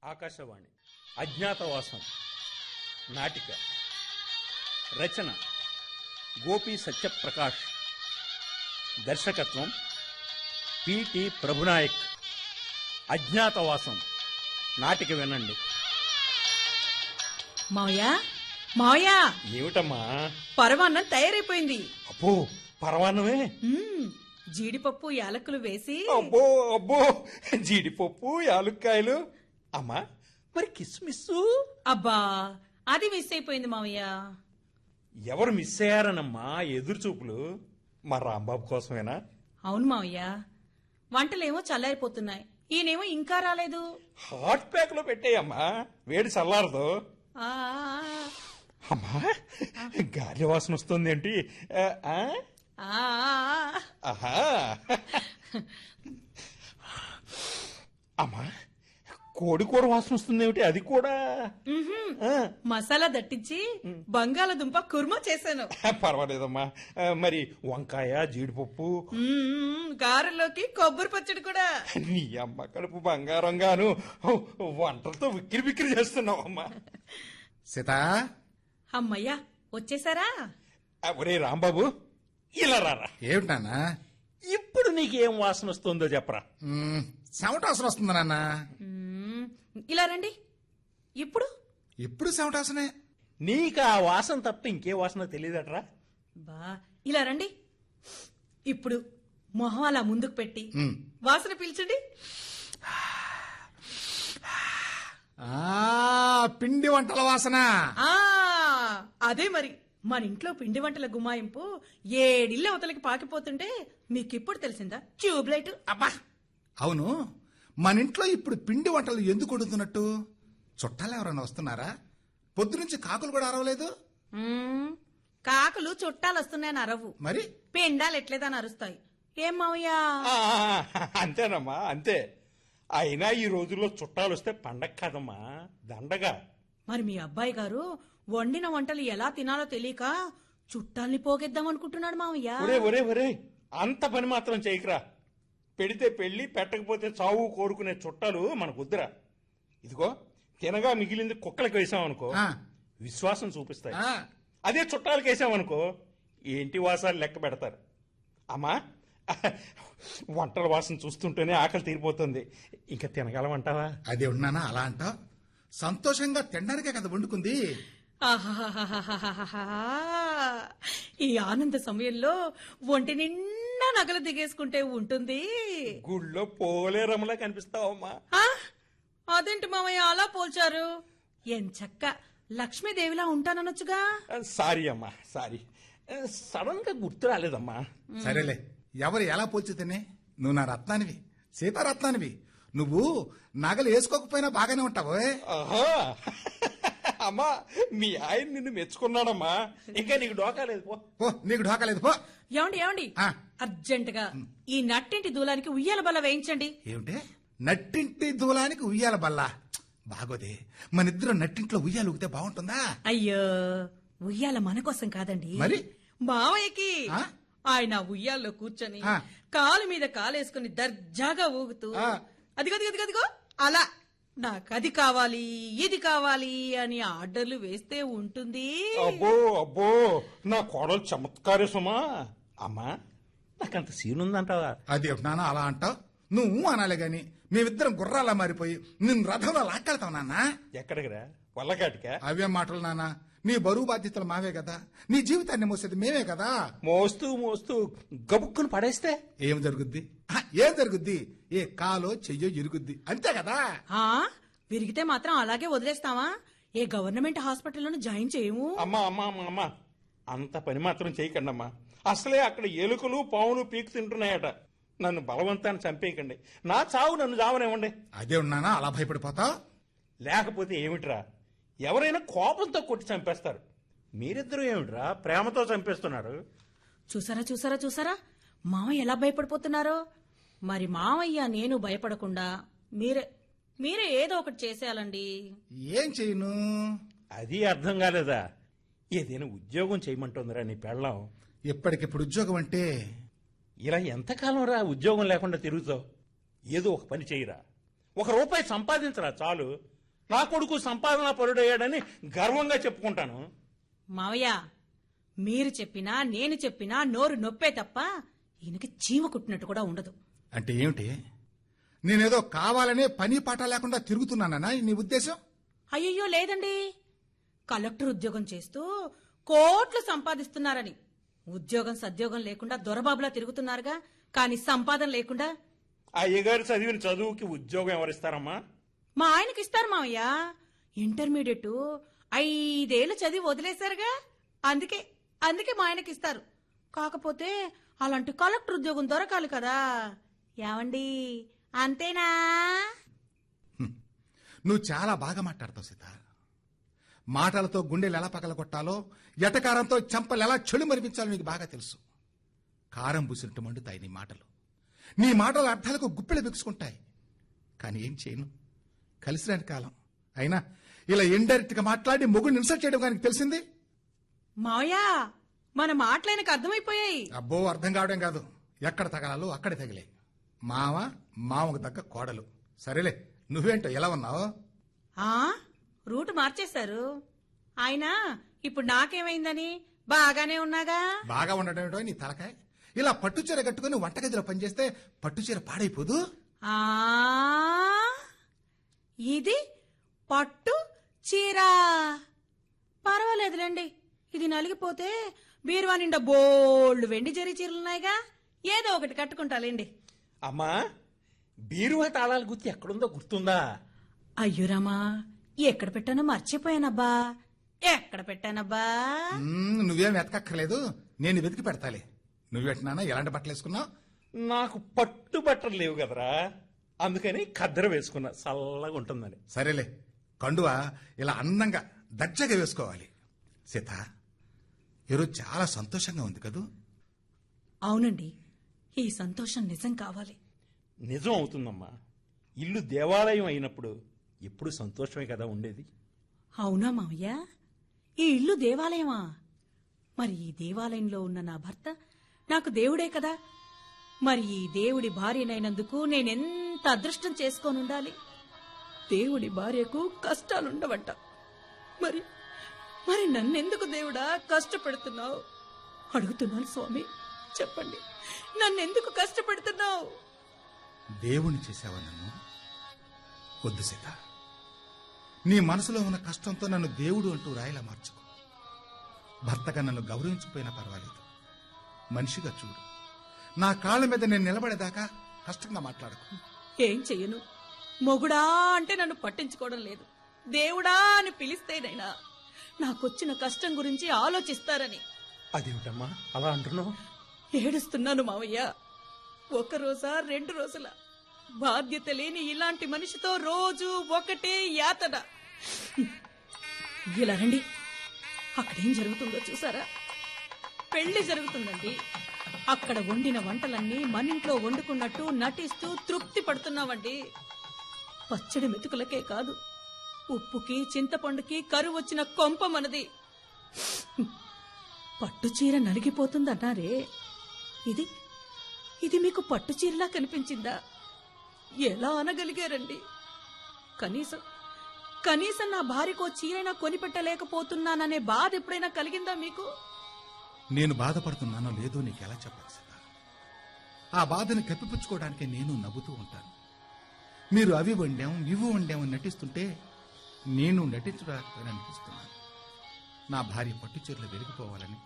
ఆకాశవాణి అజ్ఞాతవాసం నాటిక రచన గోపి సత్యప్రకాష్, దర్శకత్వం పిటి ప్రభునాయక్. అజ్ఞాతవాసం నాటిక వినండి. మావయ్యా మావయ్యా, ఏమిటమ్మా? పరమాన్నం తయారైపోయింది. అబ్బో, పరవాన్నమే? జీడిపప్పు యాలకులు వేసి. అబ్బో అబ్బో, జీడిపప్పు యాలుక్కాయలు. అమ్మా, మరి కిస్మిస్సు? అబ్బా, అది మిస్ అయిపోయింది మావయ్య. ఎవరు మిస్ అయ్యారనమ్మా? ఎదురు చూపులు మా రాంబాబు కోసమేనా? అవును మావయ్య, వంటలేమో చల్లారిపోతున్నాయి, ఈయనేమో ఇంకా రాలేదు. హాట్ ప్యాక్ లో పెట్టేయమ్మా, వేడి చల్లారదు. ఆ, అమ్మా, గాలి వాసన వస్తుంది ఏంటి? ఆ, ఆహా, అమ్మా, కోడి కూర వాసన వస్తుంది ఏమిటి? అది కూడా మసాలా దట్టించి బంగాళదుంప కుర్మా చేశాను. పర్వాలేదమ్మా. మరి వంకాయ, జీడిపప్పు, గారెల్లోకి కొబ్బరి పచ్చడి కూడా. నీ అమ్మ కడుపు బంగారంగాను వంటలతో విక్కిరి బిక్కిరి చేస్తున్నావు అమ్మా. సీతా, అమ్మయ్యా వచ్చేసారా? ఒరే రాంబాబు, ఇలా రారా. ఏమిటి నాన్న? ఇప్పుడు నీకేం వాసన వస్తుందో చెప్పరా. చెమట వాసన వస్తుంది నాన్న. ఇలా రండి. ఇప్పుడు ఇప్పుడు చెమట వాసనే. నీకు ఆ వాసన తప్ప ఇంకే వాసన తెలియదట్రా. బా, ఇలా రండి. ఇప్పుడు మొహం అలా ముందుకు పెట్టి ఉమ్. వాసన పీల్చండి. పిండి వంటల వాసన. ఆ అదే మరి, మన ఇంట్లో పిండి వంటల గుమాయింపు ఏడిళ్ళ అవతలకి పాకిపోతుంటే మీకిప్పుడు తెలిసిందా ట్యూబ్ లైట్? అబ్బా, అవును, మన ఇంట్లో ఇప్పుడు పిండి వంటలు ఎందుకు వండుతున్నట్టు? చుట్టాలు ఎవరైనా వస్తున్నారా? పొద్దునుంచి కాకులు కూడా అరవలేదు. కాకులు చుట్టాలు వస్తున్నాయని అరవు, మరి పిండాలు ఎట్లేదని అరుస్తాయి. ఏం మావయ్యా? అంతేనమ్మా, అంతే. అయినా ఈ రోజుల్లో చుట్టాలు వస్తే పండగ కాదమ్మా, దండగా. మరి మీ అబ్బాయి గారు వండిన వంటలు ఎలా తినాలో తెలియక చుట్టాల్ని పోగేద్దాం అనుకుంటున్నాడు మావయ్య. ఒరే ఒరే ఒరే, అంత పని మాత్రం చేయకురా. పెడితే పెళ్లి, పెట్టకపోతే చావు కోరుకునే చుట్టాలు మనకు వద్దురా. ఇదిగో, తినగా మిగిలింది కుక్కలకు వేసామనుకో, ఆ. విశ్వాసం చూపిస్తాయి. ఆ. అదే చుట్టాలకు వేసామనుకో, ఏంటి వాసాలు లెక్క పెడతారు. అమ్మా, వంటల వాసన చూస్తుంటేనే ఆకలి తీరిపోతుంది. ఇంకా తినగలమంటావా? అదే ఉన్నానా అలా అంటావు? సంతోషంగా తినడానికే కదా వండుకుంది. ఆహాహాహాహాహా. ఈ ఆనంద సమయంలో ఒంటి నిండా నగలు దిగేసుకుంటే ఉంటుంది. గుళ్ళో పోలేరమ్మలా కనిపిస్తావమ్మా. ఆ? అదేంటి మావయ్య అలా పోల్చారు? ఎంచక్క లక్ష్మీదేవిలా ఉంటానొచ్చుగా. సారీ అమ్మా, సారీ. సడన్ గా గుర్తు రాలేదమ్మా. సరేలే, ఎవరు ఎలా పోల్చితేనే, నువ్వు నా రత్నానివి, సీతారత్నానివి. నువ్వు నగలు వేసుకోకపోయినా బాగానే ఉంటావు. ఆహా, అమ్మా, మీ ఆయన నిన్ను మెచ్చుకున్నాడమ్మా. ఇంకా నీకు డోకాలేదు పో. పో, నీకు ఢోకాలేదు, పో. ఏమండి ఏమండి, ఆ. అర్జెంట్ గా ఈ నట్టింటి దూలానికి ఉయ్యాల బల్ల వేయించండి. ఏమిటే? నట్టింటి దూలానికి ఉయ్యాల బల్ల? బాగోదే, మనిద్దరం నట్టింట్లో ఉయ్యాలు ఊగితే బాగుంటుందా? అయ్యో, ఉయ్యాల మన కోసం కాదండి, మరి? మావయ్యకి. ఆ? ఆయన ఉయ్యాల్లో కూర్చొని ఆ. కాలు మీద కాలేసుకుని దర్జాగా ఊగుతూ ఆ. అదిగో అలా నాకది కావాలి ఇది కావాలి అని ఆర్డర్లు వేస్తే ఉంటుంది. అబ్బో అబ్బో, నా కోడలు చమత్కారే సుమా. అమ్మా, నాకంత సీన్ ఉందంటావా? అది నాన్న అలా అంటావు? నువ్వు అనాలే గాని మేమిద్దరం గుర్రాలా మారిపోయి నిన్ను రథంలో లాక్కెళ్తావు నాన్న. ఎక్కడికిరా? వల్లకాటికా? అవే మాటలు నాన్న. నీ బరువు బాధ్యతలు మావే కదా, నీ జీవితాన్ని మోసేది మేమే కదా. మోస్తూ మోస్తూ గబుక్కును పడేస్తే ఏం జరుగుద్ది? ఏం జరుగుద్ది? ఏ కాలో చెయ్యో ఇరుగుద్ది, అంతే కదా. ఆ విరిగితే మాత్రం అలాగే వదిలేస్తావా? ఏ గవర్నమెంట్ హాస్పిటల్లోనూ జాయిన్ చేయము. అమ్మా అమ్మా అమ్మా అమ్మా, అంత పని మాత్రం చేయకండి అమ్మా. అసలే అక్కడ ఎలుకలు పావులు పీకు తింటున్నాయట. నన్ను బలవంతాన్ని చంపేయకండి. నా చావు నన్ను చావనివ్వండి. అదే ఉన్నానా అలా భయపడిపోతావు? లేకపోతే ఏమిట్రా, ఎవరైనా కోపంతో కొట్టి చంపేస్తారు. మీరిద్దరూ ఏమిట్రా ప్రేమతో చంపేస్తున్నారు? చూసారా మామయ్య ఎలా భయపడిపోతున్నారో. మరి మామయ్య నేను భయపడకుండా మీరే ఏదో ఒకటి చేసేయాలండి. ఏం చేయను? అది అర్థం కాలేదా? ఏదైనా ఉద్యోగం చేయమంటుందిరా నీ పెళ్ళాం. ఎప్పటికిప్పుడు ఉద్యోగం అంటే ఇలా ఎంతకాలం రా ఉద్యోగం లేకుండా తిరుగుతావు? ఏదో ఒక పని చేయరా. రూపాయి సంపాదించరా చాలు. నా కొడుకు సంపాదన పరుడయ్యాడని గర్వంగా చెప్పుకుంటాను. మావయ్య, మీరు చెప్పినా నేను చెప్పినా నోరు నొప్పే తప్ప ఈయనకి చీమ కుట్టినట్టు కూడా ఉండదు. అంటే ఏమిటి? నేనేదో కావాలనే పని పాట లేకుండా తిరుగుతున్నానా నీ ఉద్దేశం? అయ్యయ్యో లేదండి, కలెక్టర్ ఉద్యోగం చేస్తూ కోట్లు సంపాదిస్తున్నారని. ఉద్యోగం సద్యోగం లేకుండా దొరబాబులా తిరుగుతున్నారుగా, కానీ సంపాదన లేకుండా. అయ్యగారు చదివిన చదువుకి ఉద్యోగం ఎవరిస్తారమ్మా? మా ఆయనకి ఇస్తారు మావయ్య. ఇంటర్మీడియట్ 5 ఏళ్ళు చదివి వదిలేశారుగా, అందుకే మా ఆయనకి ఇస్తారు. కాకపోతే అలాంటి కలెక్టర్ ఉద్యోగం దొరకాలి కదా. ఏమండి, అంతేనా? నువ్వు చాలా బాగా మాట్లాడతావు సీత. మాటలతో గుండెలు ఎలా పగలగొట్టాలో, ఎటకారంతో చెంపలు ఎలా చెడు మరిపించాలో నీకు బాగా తెలుసు. కారం పూసినట్టు మండుతాయి నీ మాటలు. నీ మాటల అర్థాలకు గుప్పెలు బిగుసుకుంటాయి. కానీ ఏం చేయను, కలిసిరాని కాలం. అయినా ఇలా ఇండైరెక్ట్ గా మాట్లాడి మొగుడిని ఇన్సల్ట్ చేయడం కానీ తెలిసింది. మావయ్య, మన మాటలైనకు అర్థమైపోయాయి. అబ్బో, అర్థం కావడం కాదు, ఎక్కడ తగలాలో అక్కడే తగిలే. మామకు తగ్గ కోడలు. సరేలే, నువ్వేంటో ఎలా ఉన్నావు? రూట్ మార్చేశారు. అయినా ఇప్పుడు నాకేమైందని బాగానే ఉన్నాగా. బాగా ఉండడం ఏంటో నీ తలకాయ. ఇలా పట్టుచీర కట్టుకుని వంటగదిలో పనిచేస్తే పట్టుచీర పాడైపోదు. ఇది పట్టు చీర పర్వాలేదులేండి. ఇది నలిగిపోతే బీరువా నిండా బోల్డ్ వెండి జరీ చీరలున్నాయిగా, ఏదో ఒకటి కట్టుకుంటాలేండి. అమ్మా, బీరువా తాళాల గుర్తు ఎక్కడుందో గుర్తుందా? అయ్యురామా, ఎక్కడ పెట్టానో మర్చిపోయానబ్బా. ఎక్కడ పెట్టానబ్బా? నువ్వేం వెతకక్కర్లేదు, నేను వెతికి పెడతాలే. నువ్వెట్టినా ఎలాంటి బట్టలు వేసుకున్నావు? నాకు పట్టు బట్టలు లేవు కదరా, అందుకని ఖద్దర వేసుకున్నా, చల్లగా ఉంటుందని. సరేలే, కండువా ఇలా అందంగా దర్జాగా వేసుకోవాలి. సీత, ఈరోజు చాలా సంతోషంగా ఉంది కదూ? అవునండి, ఈ సంతోషం నిజం కావాలి. నిజం అవుతుందమ్మా. ఇల్లు దేవాలయం అయినప్పుడు ఎప్పుడు సంతోషమే కదా ఉండేది. అవునా మావయ్య? ఈ ఇల్లు దేవాలయమా? మరి ఈ దేవాలయంలో ఉన్న నా భర్త నాకు దేవుడే కదా. మరి ఈ దేవుడి భార్యనైనందుకు నేనెంత అదృష్టం చేసుకోనుండాలి. దేవుడి భార్యకు కష్టాలుండవంట. మరి మరి నన్నెందుకు దేవుడా కష్టపెడుతున్నావు? అడుగుతున్నాను స్వామి, చెప్పండి, నన్నెందుకు కష్టపెడుతున్నావు? దేవుని చేశావా నన్ను? వద్దు సీత, నీ మనసులో ఉన్న కష్టంతో నన్ను దేవుడు అంటూ రాయిలా మార్చుకో. భర్తగా నన్ను గౌరవించకపోయినా పర్వాలేదు, మనిషిగా చూడు. నా కాళ్ళ మీద నేను నిలబడేదాకా కష్టంగా మాట్లాడకు. ఏం చెయ్యను, మొగుడా అంటే నన్ను పట్టించుకోవడం లేదు. దేవుడా అని పిలిస్తేనైనా నాకొచ్చిన కష్టం గురించి ఆలోచిస్తారని. అదేమిటమ్మా అలా అంటున్నావు? ఏడుస్తున్నాను మావయ్య. 1 రోజా 2 రోజుల బాధ్యత లేని ఇలాంటి మనిషితో రోజు ఒకటే యాతన. ఇలా రండి, అక్కడేం జరుగుతుందో చూసారా? పెళ్లి జరుగుతుందండి. అక్కడ వండిన వంటలన్నీ మనింట్లో వండుకున్నట్టు నటిస్తూ తృప్తి పడుతున్నామండి. పచ్చడి మెతుకులకే కాదు, ఉప్పుకి చింతపండుకి కరువు వచ్చిన కొంప మనది. పట్టుచీర నలిగిపోతుందన్నారే, ఇది మీకు పట్టుచీరలా కనిపించిందా? ఎలా అనగలిగారండి? కనీసం నా భార్యకో చీరైనా కొనిపెట్టలేకపోతున్నాననే బాధ ఎప్పుడైనా కలిగిందా మీకు? నేను బాధపడుతున్నానో లేదో నీకెలా చెప్పాలి సీత? ఆ బాధను కప్పిపుచ్చుకోవడానికి నేను నవ్వుతూ ఉంటాను. మీరు అవి వండాం ఇవి వండామని నటిస్తుంటే నేను నటించడానికి అనిపిస్తున్నాను. నా భార్య పట్టుచీరలు వెలిగిపోవాలని,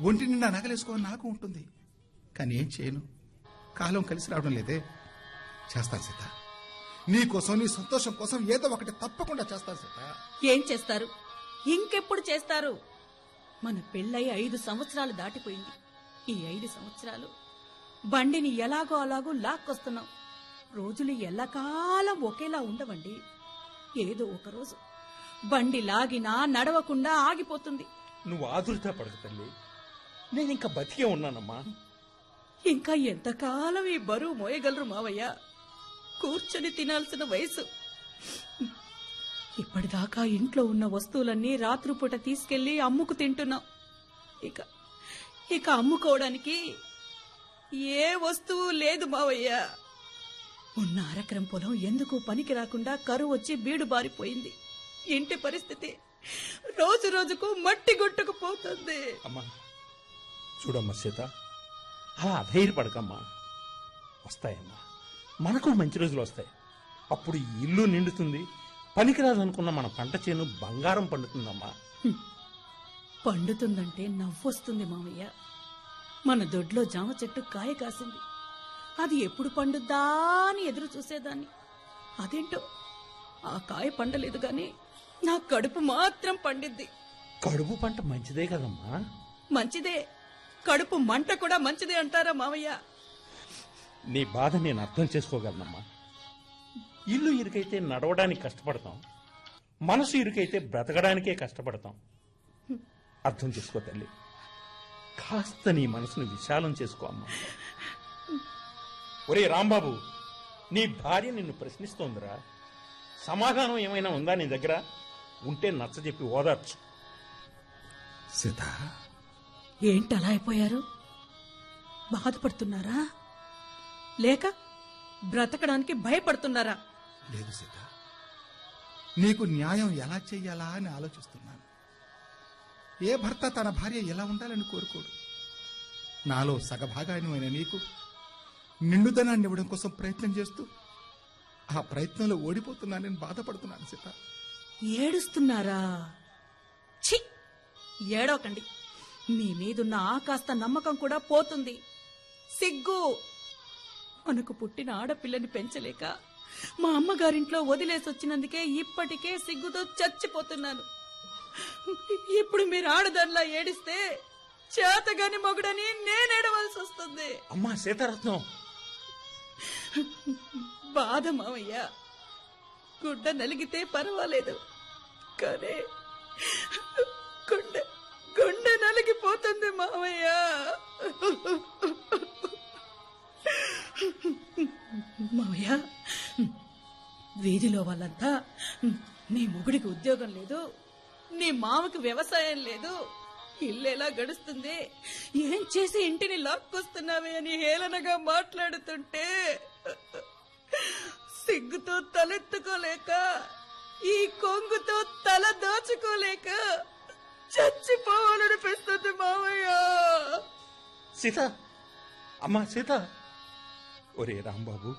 ఒంటి నిండా నగలేసుకోవాలని నాకు ఉంటుంది. కానీ ఏం చేయను, కాలం కలిసి రావడం లేదే. చేస్తాను సీత, నీకోసం, నీ సంతోషం కోసం ఏదో ఒకటి తప్పకుండా చేస్తాను సీత. ఏం చేస్తారు? ఇంకెప్పుడు చేస్తారు? మన పెళ్ళై 5 సంవత్సరాలు దాటిపోయింది. ఈ 5 సంవత్సరాలు బండిని ఎలాగో అలాగో లాక్కొస్తున్నాం. రోజులు ఎల్లకాలం ఒకేలా ఉండవండి. ఏదో ఒకరోజు బండి లాగినా నడవకుండా ఆగిపోతుంది. నువ్వు ఆదుర్త పడదు తల్లి, నేను ఇంకా బతికే ఉన్నానమ్మా. ఇంకా ఎంతకాలం ఈ బరువు మోయగలరు మావయ్య? కూర్చొని తినాల్సిన వయసు. ఇప్పటిదాకా ఇంట్లో ఉన్న వస్తువులన్నీ రాత్రిపూట తీసుకెళ్లి అమ్ముకు తింటున్నాం. ఇక అమ్ముకోవడానికి ఏ వస్తువు లేదు మావయ్య. ఉన్న అరెకరం పొలం ఎందుకు పనికి రాకుండా కరువు వచ్చి బీడు బారిపోయింది. ఇంటి పరిస్థితి రోజు రోజుకు మట్టి కొట్టుకుపోతుంది. అమ్మా చూడమ్మా సీత, అలా అధైర్యపడకమ్మా. వస్తాయమ్మా, మనకు మంచి రోజులు వస్తాయి. అప్పుడు ఈ ఇల్లు నిండుతుంది, పనికిరాదనుకున్న మన పంట చేను బంగారం పండుతుందమ్మా. పండుతుందంటే నవ్వొస్తుంది మామయ్య. మన దొడ్లో జామ చెట్టు కాయ కాసింది. అది ఎప్పుడు పండుద్దా అని ఎదురు చూసేదాన్ని. అదేంటో ఆ కాయ పండలేదు గాని నా కడుపు మాత్రం పండిద్ది. కడుపు పంట మంచిదే కదమ్మా. మంచిదే, కడుపు మంట కూడా మంచిదే అంటారా మామయ్య? నీ బాధ నేను అర్థం చేసుకోగలనమ్మా. ఇల్లు ఇరుకైతే నడవడానికి కష్టపడతాం, మనసు ఇరుకైతే బ్రతకడానికే కష్టపడతాం. అర్థం చేసుకో తల్లి, కాస్త నీ మనసును విశాలం చేసుకో అమ్మా. ఒరే రాంబాబు, నీ భార్య నిన్ను ప్రశ్నిస్తోందిరా. సమాధానం ఏమైనా ఉందా నీ దగ్గర? ఉంటే నచ్చజెప్పి ఓదార్చు. సీత, ఏంటి అలా అయిపోయారు? బాధపడుతున్నారా లేక బ్రతకడానికి భయపడుతున్నారా? లేదు సీత, నీకు న్యాయం ఎలా చెయ్యాలా అని ఆలోచిస్తున్నాను. ఏ భర్త తన భార్య ఎలా ఉండాలని కోరుకోడు. నాలో సగభాగాయమైన నీకు నిండుదనాన్ని ఇవ్వడం కోసం ప్రయత్నం చేస్తూ ఆ ప్రయత్నంలో ఓడిపోతున్నానని బాధపడుతున్నాను సీత. ఏడుస్తున్నారా? ఛీ, ఏడవకండి. మీ మీదున్న ఆ కాస్త నమ్మకం కూడా పోతుంది. సిగ్గు. మనకు పుట్టిన ఆడపిల్లని పెంచలేక మా అమ్మగారింట్లో వదిలేసొచ్చినందుకే ఇప్పటికే సిగ్గుతో చచ్చిపోతున్నాను. ఇప్పుడు మీరు ఆడదానిలా ఏడిస్తే చేతగాని మొగుడని నేనేడవలసి వస్తుంది. అమ్మా సీతారత్నం, బాధ మామయ్య. గుడ్డ నలిగితే పర్వాలేదు, కానీ గుండె నలిగిపోతుంది మామయ్య. మామయ్య, వీధిలో వాళ్ళంతా నీ మొగుడికి ఉద్యోగం లేదు, నీ మామకి వ్యవసాయం లేదు, ఇల్లేలా గడుస్తుంది, ఏం చేసి ఇంటిని లాక్కొస్తున్నావే అని హేళనగా మాట్లాడుతుంటే సిగ్గుతో తలెత్తుకోలేక, ఈ కొంగుతో తల దాచుకోలేక చచ్చిపోవాలనిపిస్తుంది మామయ్య. సీత, అమ్మా సీత. ఒరే రాంబాబు,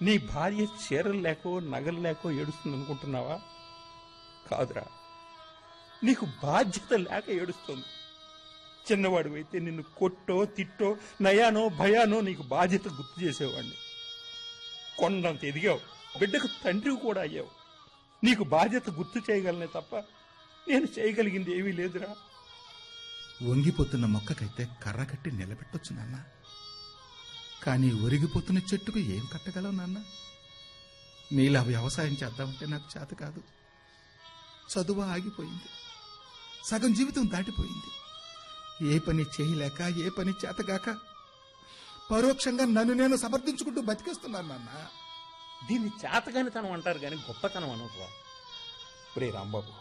నీ భార్య చీరలు లేకో నగలు లేకో ఏడుస్తుంది అనుకుంటున్నావా? కాదురా, నీకు బాధ్యత లేక ఏడుస్తుంది. చిన్నవాడివైతే నిన్ను కొట్టో తిట్టో నయానో భయానో నీకు బాధ్యత గుర్తు చేసేవాడిని. కొండంత ఎదిగావు, బిడ్డకు తండ్రి కూడా అయ్యావు. నీకు బాధ్యత గుర్తు చేయగలనే తప్ప నేను చేయగలిగింది ఏమీ లేదురా. వంగిపోతున్న మొక్కకైతే కర్ర కట్టి నిలబెట్టొచ్చు నాన్న, కానీ ఒరిగిపోతున్న చెట్టుకు ఏం కట్టగలవు నాన్న? నీలా వ్యవసాయం చేద్దామంటే నాకు చేత కాదు. చదువు ఆగిపోయింది, సగం జీవితం దాటిపోయింది. ఏ పని చేయలేక, ఏ పని చేతగాక పరోక్షంగా నన్ను నేను సమర్థించుకుంటూ బతికేస్తున్నాను నాన్న. దీన్ని చేతగానితనం అంటారు కానీ గొప్పతనం అనరా. ఒరే రాంబాబు,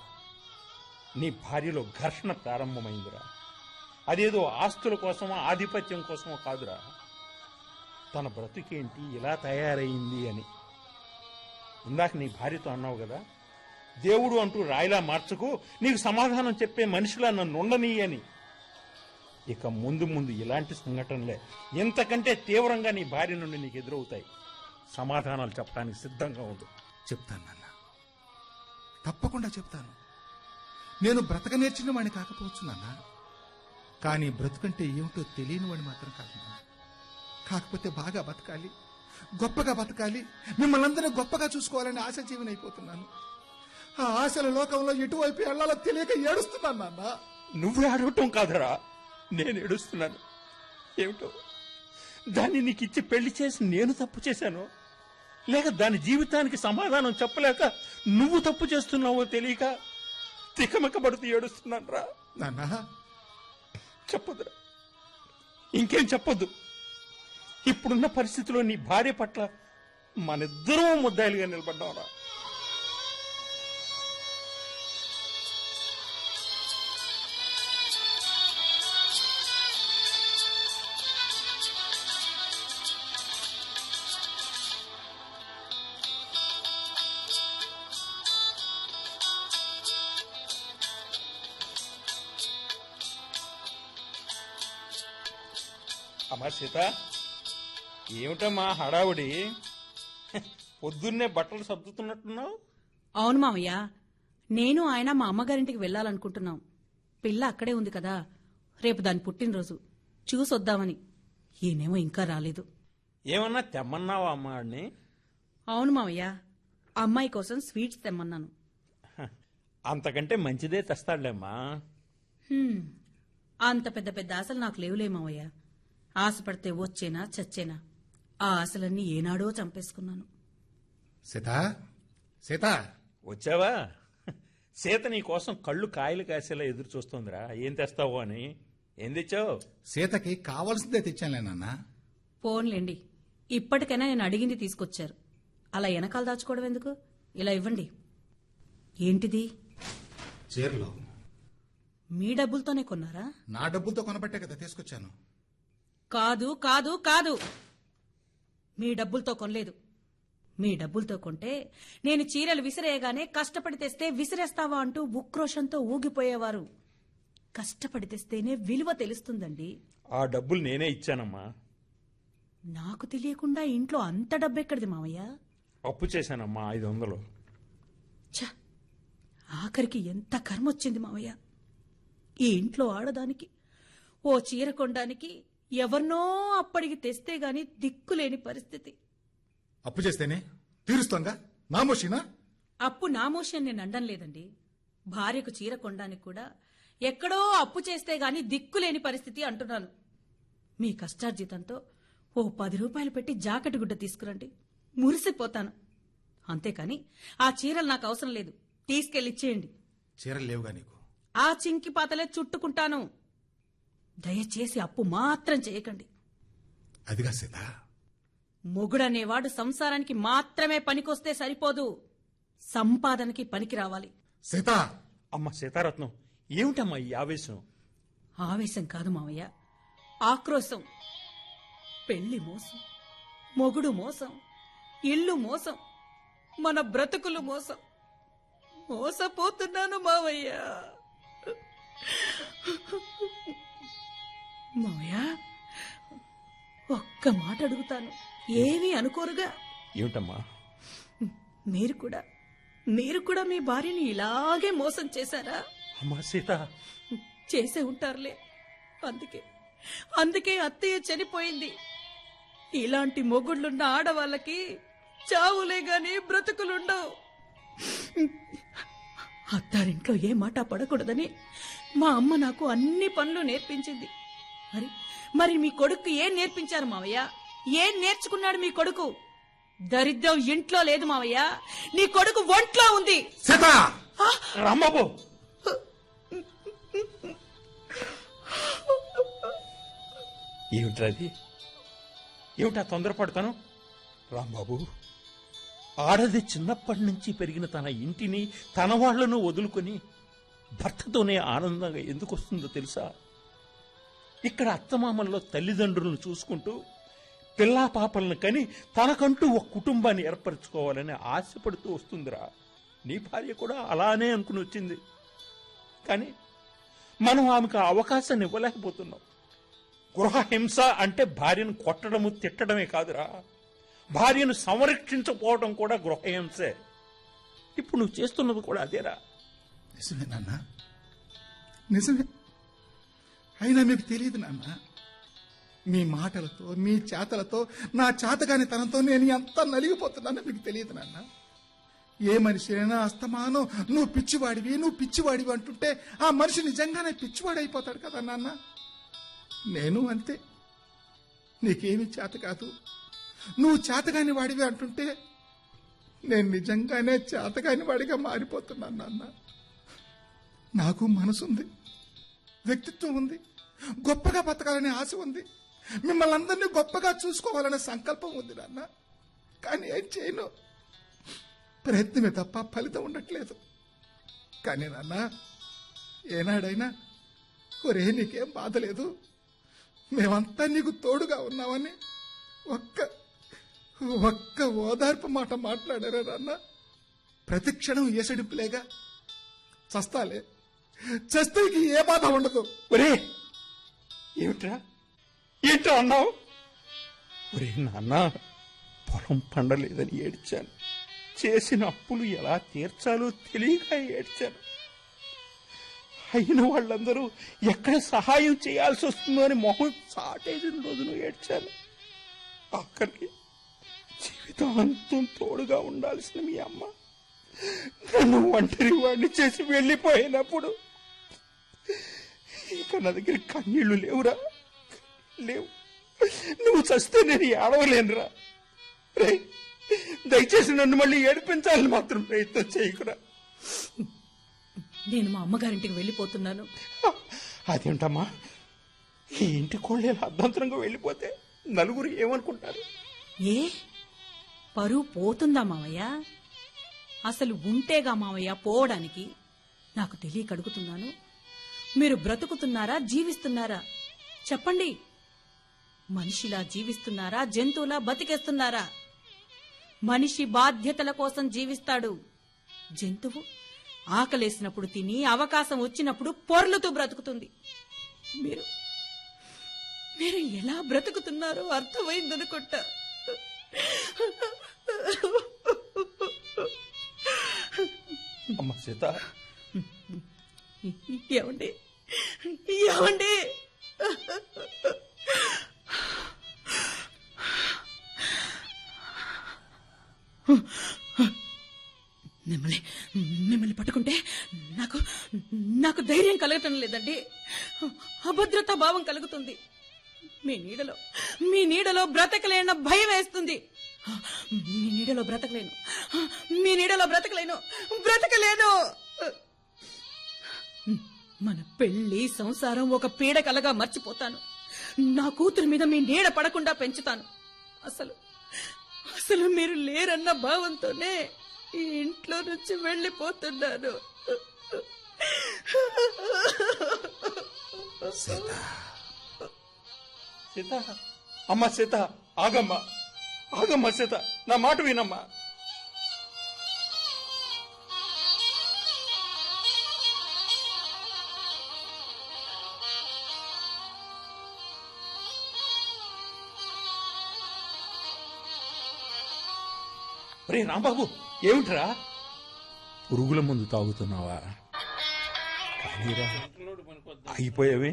నీ భార్యలో ఘర్షణ ప్రారంభమైందిరా. అదేదో ఆస్తుల కోసమో ఆధిపత్యం కోసమో కాదురా. తన బ్రతుకేంటి ఇలా తయారయింది అని. ఇందాక నీ భార్యతో అన్నావు కదా, దేవుడు అంటూ రాయిలా మార్చకు, నీకు సమాధానం చెప్పే మనిషిలా నన్ను ఉండని అని. ఇక ముందు ముందు ఇలాంటి సంఘటనలే ఇంతకంటే తీవ్రంగా నీ భార్య నుండి నీకు ఎదురవుతాయి. సమాధానాలు చెప్పడానికి సిద్ధంగా ఉండు. చెప్తాను నాన్న, తప్పకుండా చెప్తాను. నేను బ్రతక నేర్చిన వాడిని కాకపోవచ్చు నాన్న, కానీ బ్రతుకంటే ఏమిటో తెలియని వాడిని మాత్రం కాదు నాన్న. కాకపోతే బాగా బతకాలి, గొప్పగా బతకాలి, మిమ్మల్ని అందరూ గొప్పగా చూసుకోవాలని ఆశాజీవిని అయిపోతున్నాను. ఆ ఆశల లోకంలో ఎటువైపు వెళ్ళాలో తెలియక ఏడుస్తున్నాను నాన్న. నువ్వు ఏడవటం కాదురా, నేను ఏడుస్తున్నాను. ఏమిటో దాన్ని నీకు ఇచ్చి పెళ్లి చేసి నేను తప్పు చేశాను, లేక దాని జీవితానికి సమాధానం చెప్పలేక నువ్వు తప్పు చేస్తున్నావో తెలియక తికమకబడుతూ ఏడుస్తున్నాను రా. నాన్న చెప్పొద్దురా, ఇంకేం చెప్పొద్దు. ఇప్పుడున్న పరిస్థితిలో నీ భార్య పట్ల మనిద్దరం ముద్దాయిలుగా నిలబడ్డావురా. అమ్మా సీత, ఏమిటమ్మా హడావుడి? పొద్దున్నే బట్టలు సర్దుతున్నట్టున్నావు. అవును మావయ్య, నేను ఆయన మా అమ్మగారింటికి వెళ్ళాలనుకుంటున్నాం. పిల్ల అక్కడే ఉంది కదా, రేపు దాని పుట్టినరోజు చూసొద్దామని. ఈయనేమో ఇంకా రాలేదు. ఏమన్నా తెమ్మన్నావా అమ్మాడిని? అవును మావయ్య, అమ్మాయి కోసం స్వీట్స్ తెమ్మన్నాను. అంతకంటే మంచిదే తెస్తాడులేమ్మా. హ్మ్, అంత పెద్ద పెద్ద ఆశలు నాకు లేవులే మావయ్య. ఆశపడితే వచ్చేనా చచ్చేనా, ఆ ఆశలన్నీ ఏనాడో చంపేసుకున్నాను. సీత, సీత, వచ్చావా? సీత నీ కోసం కళ్ళు కాయలు కాసేలా ఎదురు చూస్తుందిరా. ఏం తెస్తావో అని. ఏం తెచ్చావు? సీతకి కావాల్సిందే తెచ్చానులే నాన్న. పోన్లేండి, ఇప్పటికైనా నేను అడిగింది తీసుకొచ్చారు. అలా వెనకాల దాచుకోవడం ఎందుకు? ఇలా ఇవ్వండి. ఏంటిది? చీరలు మీ డబ్బులతోనే కొన్నారా? నా డబ్బులతో కొనబట్టే కదా తీసుకొచ్చాను. కాదు కాదు కాదు, మీ డబ్బులతో కొనలేదు. మీ డబ్బులతో కొంటే నేను చీరలు విసిరేయగానే కష్టపడి తెస్తే విసిరేస్తావా అంటూ ఉక్రోషంతో ఊగిపోయేవారు. కష్టపడి తెస్తేనే విలువ తెలుస్తుందండి. ఆ డబ్బులు నేనే ఇచ్చానమ్మా. నాకు తెలియకుండా ఇంట్లో అంత డబ్బెక్కడిది మావయ్య? అప్పు చేశానమ్మా 500. ఛ, ఆఖరికి ఎంత కర్మొచ్చింది మావయ్య. ఈ ఇంట్లో ఆడదానికి ఓ చీర కొనడానికి ఎవరినో అప్పటికి తెస్తే గాని దిక్కులేని పరిస్థితి. అప్పు చేస్తేనే తీరుస్తోందా? నామోషినా? అప్పు నామోషం నేను అండం లేదండి. భార్యకు చీర కొనడానికి కూడా ఎక్కడో అప్పు చేస్తే గాని దిక్కులేని పరిస్థితి అంటున్నాను. మీ కష్టార్జితంతో ఓ 10 రూపాయలు పెట్టి జాకెట్ గుడ్డ తీసుకురండి, మురిసిపోతాను. అంతేకాని ఆ చీరలు నాకు అవసరం లేదు, తీసుకెళ్ళిచ్చేయండి. చీరలు లేవుగా నీకు? ఆ చింకి పాతలే చుట్టుకుంటాను. దయచేసి అప్పు మాత్రం చేయకండి. అదిగా సీత, మొగుడనేవాడు సంసారానికి మాత్రమే పనికొస్తే సరిపోదు, సంపాదనకి పనికి రావాలి. సీత! అమ్మ సీతారత్నం, ఏమిటమ్మా ఈ ఆవేశం? ఆవేశం కాదు మావయ్య, ఆక్రోశం. పెళ్లి మోసం, మొగుడు మోసం, ఇల్లు మోసం, మన బ్రతుకులు మోసం. మోసపోతున్నాను మావయ్య. మావయ్య, ఒక్క మాట అడుగుతాను, ఏమీ అనుకోరుగా? ఏమిటమ్మా? మీరు కూడా మీ భార్యని ఇలాగే మోసం చేశారా? అమ్మా సీత, చేసే ఉంటారులే. అందుకే అత్తయ్య చనిపోయింది. ఇలాంటి మొగుళ్ళున్న ఆడవాళ్ళకి చావులే గాని బ్రతుకులుండవు. అత్తారింట్లో ఏ మాట పడకూడదని మా అమ్మ నాకు అన్ని పనులు నేర్పించింది. మరి మీ కొడుకు ఏం నేర్పించారు మావయ్య? ఏం నేర్చుకున్నాడు మీ కొడుకు? దరిద్రం ఇంట్లో లేదు మావయ్య, నీ కొడుకు ఒంట్లో ఉంది. సీత! రాంబాబు! ఏమిట్రది? ఏమిటా తొందరపడతాను? రాంబాబు, ఆడది చిన్నప్పటి నుంచి పెరిగిన తన ఇంటిని తన వాళ్లను వదులుకొని భర్తతోనే ఆనందంగా ఎందుకు వస్తుందో తెలుసా? ఇక్కడ అత్తమామల్లో తల్లిదండ్రులను చూసుకుంటూ పిల్లా పాపలను కని తనకంటూ ఒక కుటుంబాన్ని ఏర్పరచుకోవాలని ఆశపడుతూ వస్తుందిరా. నీ భార్య కూడా అలానే అనుకుని వచ్చింది. కానీ మనం ఆమెకు ఆ అవకాశాన్ని ఇవ్వలేకపోతున్నాం. గృహహింస అంటే భార్యను కొట్టడము తిట్టడమే కాదురా, భార్యను సంరక్షించకపోవడం కూడా గృహహింసే. ఇప్పుడు నువ్వు చేస్తున్నది కూడా అదేరా. నిజమే నాన్న, నిజమే. అయినా మీకు తెలియదు నాన్న, మీ మాటలతో మీ చేతలతో నా చేతగాని తనంతో నేను ఎంత నలిగిపోతున్నానో మీకు తెలియదు నాన్న. ఏ మనిషి అయినా అస్తమానం నువ్వు పిచ్చివాడివి అంటుంటే ఆ మనిషి నిజంగానే పిచ్చివాడైపోతాడు కదా నాన్న. నేను అంతే. నీకేమీ చేత కాదు, నువ్వు చేతగాని వాడివి అంటుంటే నేను నిజంగానే చేతగాని వాడిగా మారిపోతున్నాను నాన్న. నాకు మనసుంది, వ్యక్తిత్వం ఉంది, గొప్పగా బతకాలనే ఆశ ఉంది, మిమ్మల్ని అందరినీ గొప్పగా చూసుకోవాలనే సంకల్పం ఉంది నాన్న. కానీ ఏం చేయను, ప్రయత్నమే తప్ప ఫలితం ఉండట్లేదు. కానీ నాన్న, ఏనాడైనా ఒరే నీకేం బాధ లేదు, మేమంతా నీకు తోడుగా ఉన్నామని ఒక్క ఓదార్పు మాట మాట్లాడారా నాన్న? ప్రతి క్షణం ఏసడింపులేగా. చస్తే ఏ బాధ ఉండదు. ఒరే ఏమిట్రా, ఏంటో అన్నావు? ఒరే నాన్న, పొలం పండలేదని ఏడ్చాను. చేసిన అప్పులు ఎలా తీర్చాలో తెలియక ఏడ్చాను. అయిన వాళ్ళందరూ ఎక్కడ సహాయం చేయాల్సి వస్తుందో అని మొహం చాటేసిన రోజును ఏడ్చాను. అక్కడికి జీవితాంతం తోడుగా ఉండాల్సిన మీ అమ్మ నన్ను ఒంటరి వాడిని చేసి వెళ్ళిపోయినప్పుడు ఇక నా దగ్గర కన్నీళ్లు లేవురా, లేవు. నువ్వు చస్తే నేను ఏడవలేనురా. రే, దయచేసి నన్ను మళ్ళీ ఏడిపించాలని మాత్రం ప్రయత్నం చేయకురా. నేను మా అమ్మగారింటికి వెళ్ళిపోతున్నాను. అదేంటమ్మా, ఈ ఇంటి కోళ్ళు ఇలా అర్ధంతరంగా వెళ్ళిపోతే నలుగురు ఏమనుకుంటారు? ఏ పరువు పోతుందా మావయ్య? అసలు ఉంటేగా మావయ్య పోవడానికి. నాకు తెలియక అడుగుతున్నాను. మీరు బ్రతుకుతున్నారా, జీవిస్తున్నారా? చెప్పండి. మనిషిలా జీవిస్తున్నారా, జంతువులా బతికేస్తున్నారా? మనిషి బాధ్యతల కోసం జీవిస్తాడు. జంతువు ఆకలేసినప్పుడు తిని, అవకాశం వచ్చినప్పుడు పొర్లుతూ బ్రతుకుతుంది. మీరు మీరు ఎలా బ్రతుకుతున్నారో అర్థమైందనుకుంటా. అమ్మ సీత, ఏమండి ఏమండి? మిమ్మల్ని మిమ్మల్ని పట్టుకుంటే నాకు నాకు ధైర్యం కలగటం లేదండి. అభద్రతా భావం కలుగుతుంది. మీ నీడలో బ్రతకలేన భయం వేస్తుంది. మీ నీడలో బ్రతకలేను. మన పెళ్లి సంసారం ఒక పీడకలగా మర్చిపోతాను. నా కూతురు మీద మీ నీడ పడకుండా పెంచుతాను. అసలు మీరు లేరన్న భావంతోనే ఈ ఇంట్లో నుంచి వెళ్ళిపోతున్నాను. సీత, అమ్మ సీత, ఆగమ్మా, సీత, నా మాట వినమ్మా. రే రాంబాబు, ఏమిట్రా? పురుగుల మందు తాగుతున్నావా? కానీరా, ఆగిపోయావే.